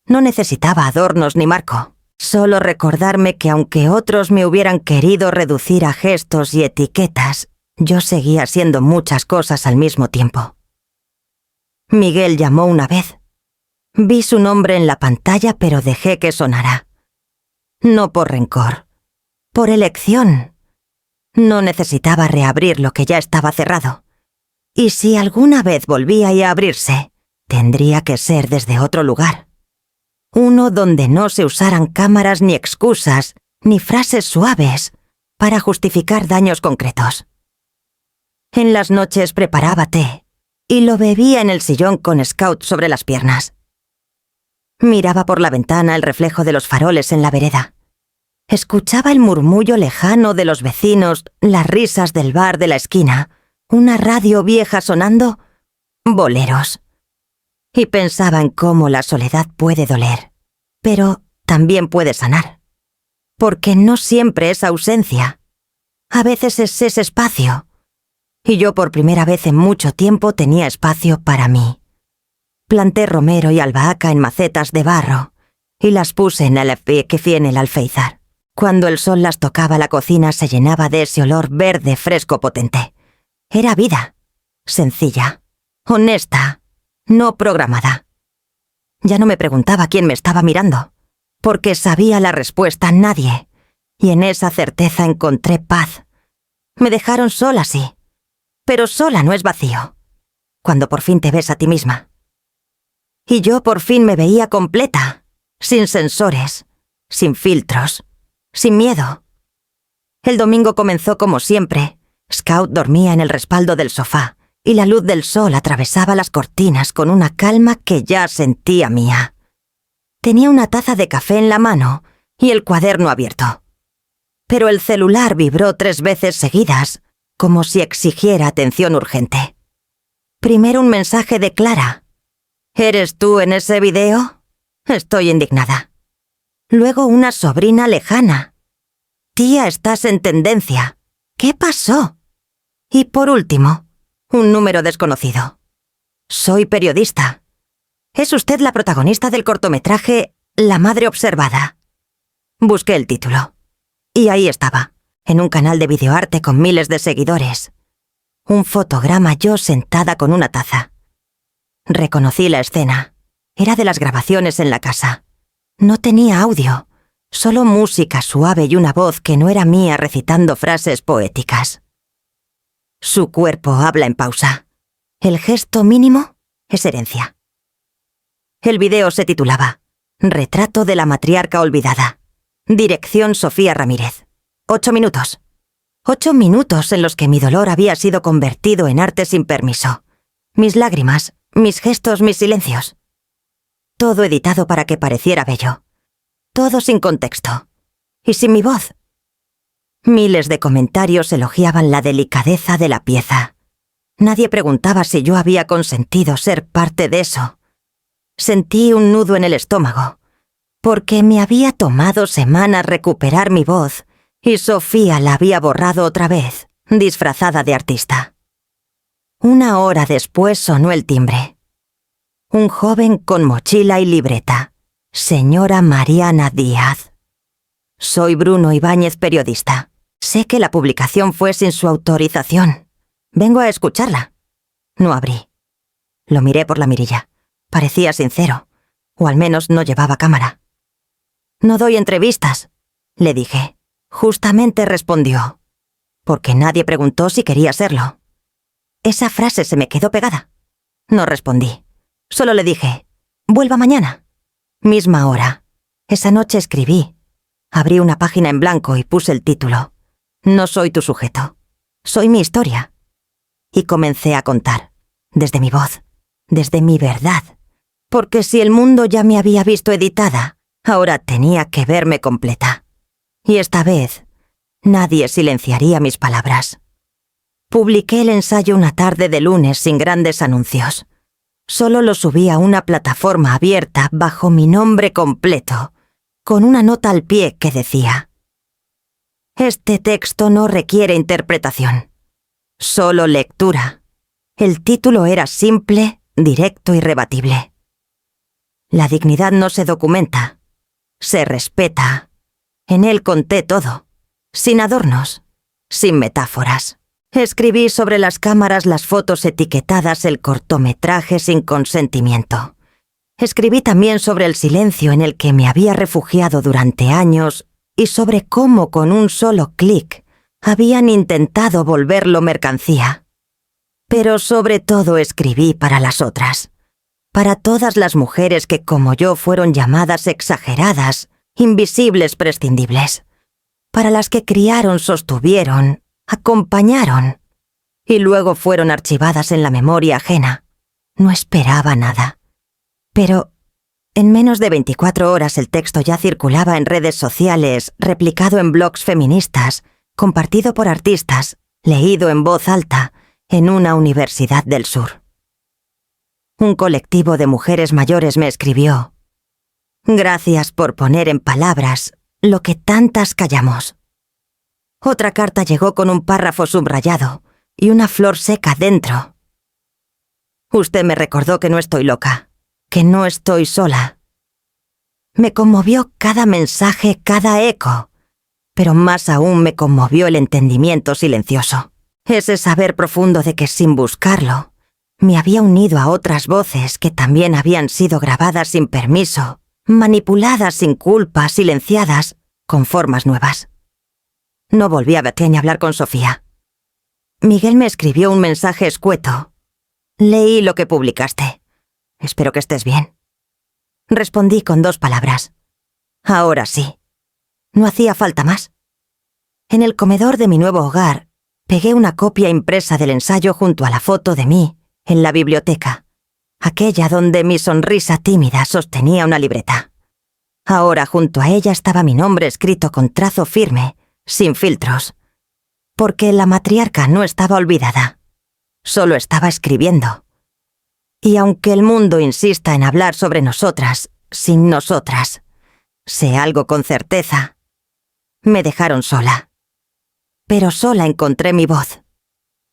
S1: No necesitaba adornos ni marco, solo recordarme que aunque otros me hubieran querido reducir a gestos y etiquetas, yo seguía siendo muchas cosas al mismo tiempo. Miguel llamó una vez. Vi su nombre en la pantalla, pero dejé que sonara. No por rencor, por elección. No necesitaba reabrir lo que ya estaba cerrado. Y si alguna vez volvía a abrirse, tendría que ser desde otro lugar. Uno donde no se usaran cámaras ni excusas, ni frases suaves para justificar daños concretos. En las noches preparaba té y lo bebía en el sillón con Scout sobre las piernas. Miraba por la ventana el reflejo de los faroles en la vereda. Escuchaba el murmullo lejano de los vecinos, las risas del bar de la esquina, una radio vieja sonando boleros. Y pensaba en cómo la soledad puede doler, pero también puede sanar. Porque no siempre es ausencia. A veces es ese espacio. Y yo por primera vez en mucho tiempo tenía espacio para mí. Planté romero y albahaca en macetas de barro y las puse en el alféizar. Cuando el sol las tocaba, la cocina se llenaba de ese olor verde fresco potente. Era vida, sencilla, honesta, no programada. Ya no me preguntaba quién me estaba mirando, porque sabía la respuesta: nadie, y en esa certeza encontré paz. Me dejaron sola, sí, pero sola no es vacío, cuando por fin te ves a ti misma. Y yo por fin me veía completa, sin sensores, sin filtros, sin miedo. El domingo comenzó como siempre. Scout dormía en el respaldo del sofá y la luz del sol atravesaba las cortinas con una calma que ya sentía mía. Tenía una taza de café en la mano y el cuaderno abierto. Pero el celular vibró 3 veces seguidas, como si exigiera atención urgente. Primero un mensaje de Clara. ¿Eres tú en ese video? Estoy indignada. Luego una sobrina lejana. Tía, estás en tendencia. ¿Qué pasó? Y por último, un número desconocido. Soy periodista. ¿Es usted la protagonista del cortometraje La madre observada? Busqué el título. Y ahí estaba, en un canal de videoarte con miles de seguidores. Un fotograma yo sentada con una taza. Reconocí la escena. Era de las grabaciones en la casa. No tenía audio, solo música suave y una voz que no era mía recitando frases poéticas. Su cuerpo habla en pausa. El gesto mínimo es herencia. El video se titulaba Retrato de la matriarca olvidada. Dirección Sofía Ramírez. 8 minutos. 8 minutos en los que mi dolor había sido convertido en arte sin permiso. Mis lágrimas, mis gestos, mis silencios. Todo editado para que pareciera bello. Todo sin contexto. Y sin mi voz. Miles de comentarios elogiaban la delicadeza de la pieza. Nadie preguntaba si yo había consentido ser parte de eso. Sentí un nudo en el estómago, porque me había tomado semanas recuperar mi voz y Sofía la había borrado otra vez, disfrazada de artista. 1 hora después sonó el timbre. Un joven con mochila y libreta. Señora Mariana Díaz. Soy Bruno Ibáñez, periodista. Sé que la publicación fue sin su autorización. Vengo a escucharla. No abrí. Lo miré por la mirilla. Parecía sincero, o al menos no llevaba cámara. No doy entrevistas, le dije. Justamente respondió, porque nadie preguntó si quería serlo. Esa frase se me quedó pegada. No respondí. Solo le dije, vuelva mañana. Misma hora. Esa noche escribí. Abrí una página en blanco y puse el título. No soy tu sujeto. Soy mi historia. Y comencé a contar. Desde mi voz. Desde mi verdad. Porque si el mundo ya me había visto editada, ahora tenía que verme completa. Y esta vez, nadie silenciaría mis palabras. Publiqué el ensayo una tarde de lunes sin grandes anuncios. Solo lo subí a una plataforma abierta bajo mi nombre completo, con una nota al pie que decía: este texto no requiere interpretación, solo lectura. El título era simple, directo y rebatible. La dignidad no se documenta, se respeta. En él conté todo, sin adornos, sin metáforas. Escribí sobre las cámaras las fotos etiquetadas el cortometraje sin consentimiento. Escribí también sobre el silencio en el que me había refugiado durante años y sobre cómo con un solo clic habían intentado volverlo mercancía. Pero sobre todo escribí para las otras, para todas las mujeres que como yo fueron llamadas exageradas, invisibles, prescindibles, para las que criaron, sostuvieron, acompañaron, y luego fueron archivadas en la memoria ajena. No esperaba nada. Pero en menos de 24 horas el texto ya circulaba en redes sociales, replicado en blogs feministas, compartido por artistas, leído en voz alta, en una universidad del sur. Un colectivo de mujeres mayores me escribió: gracias por poner en palabras lo que tantas callamos. Otra carta llegó con un párrafo subrayado y una flor seca dentro. Usted me recordó que no estoy loca, que no estoy sola. Me conmovió cada mensaje, cada eco, pero más aún me conmovió el entendimiento silencioso. Ese saber profundo de que sin buscarlo, me había unido a otras voces que también habían sido grabadas sin permiso, manipuladas sin culpa, silenciadas, con formas nuevas. No volví a verte ni a hablar con Sofía. Miguel me escribió un mensaje escueto. Leí lo que publicaste. Espero que estés bien. Respondí con 2 palabras. Ahora sí. No hacía falta más. En el comedor de mi nuevo hogar, pegué una copia impresa del ensayo junto a la foto de mí, en la biblioteca, aquella donde mi sonrisa tímida sostenía una libreta. Ahora junto a ella estaba mi nombre escrito con trazo firme, sin filtros, porque la matriarca no estaba olvidada, solo estaba escribiendo. Y aunque el mundo insista en hablar sobre nosotras, sin nosotras, sé algo con certeza. Me dejaron sola. Pero sola encontré mi voz.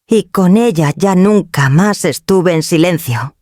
S1: Y con ella ya nunca más estuve en silencio.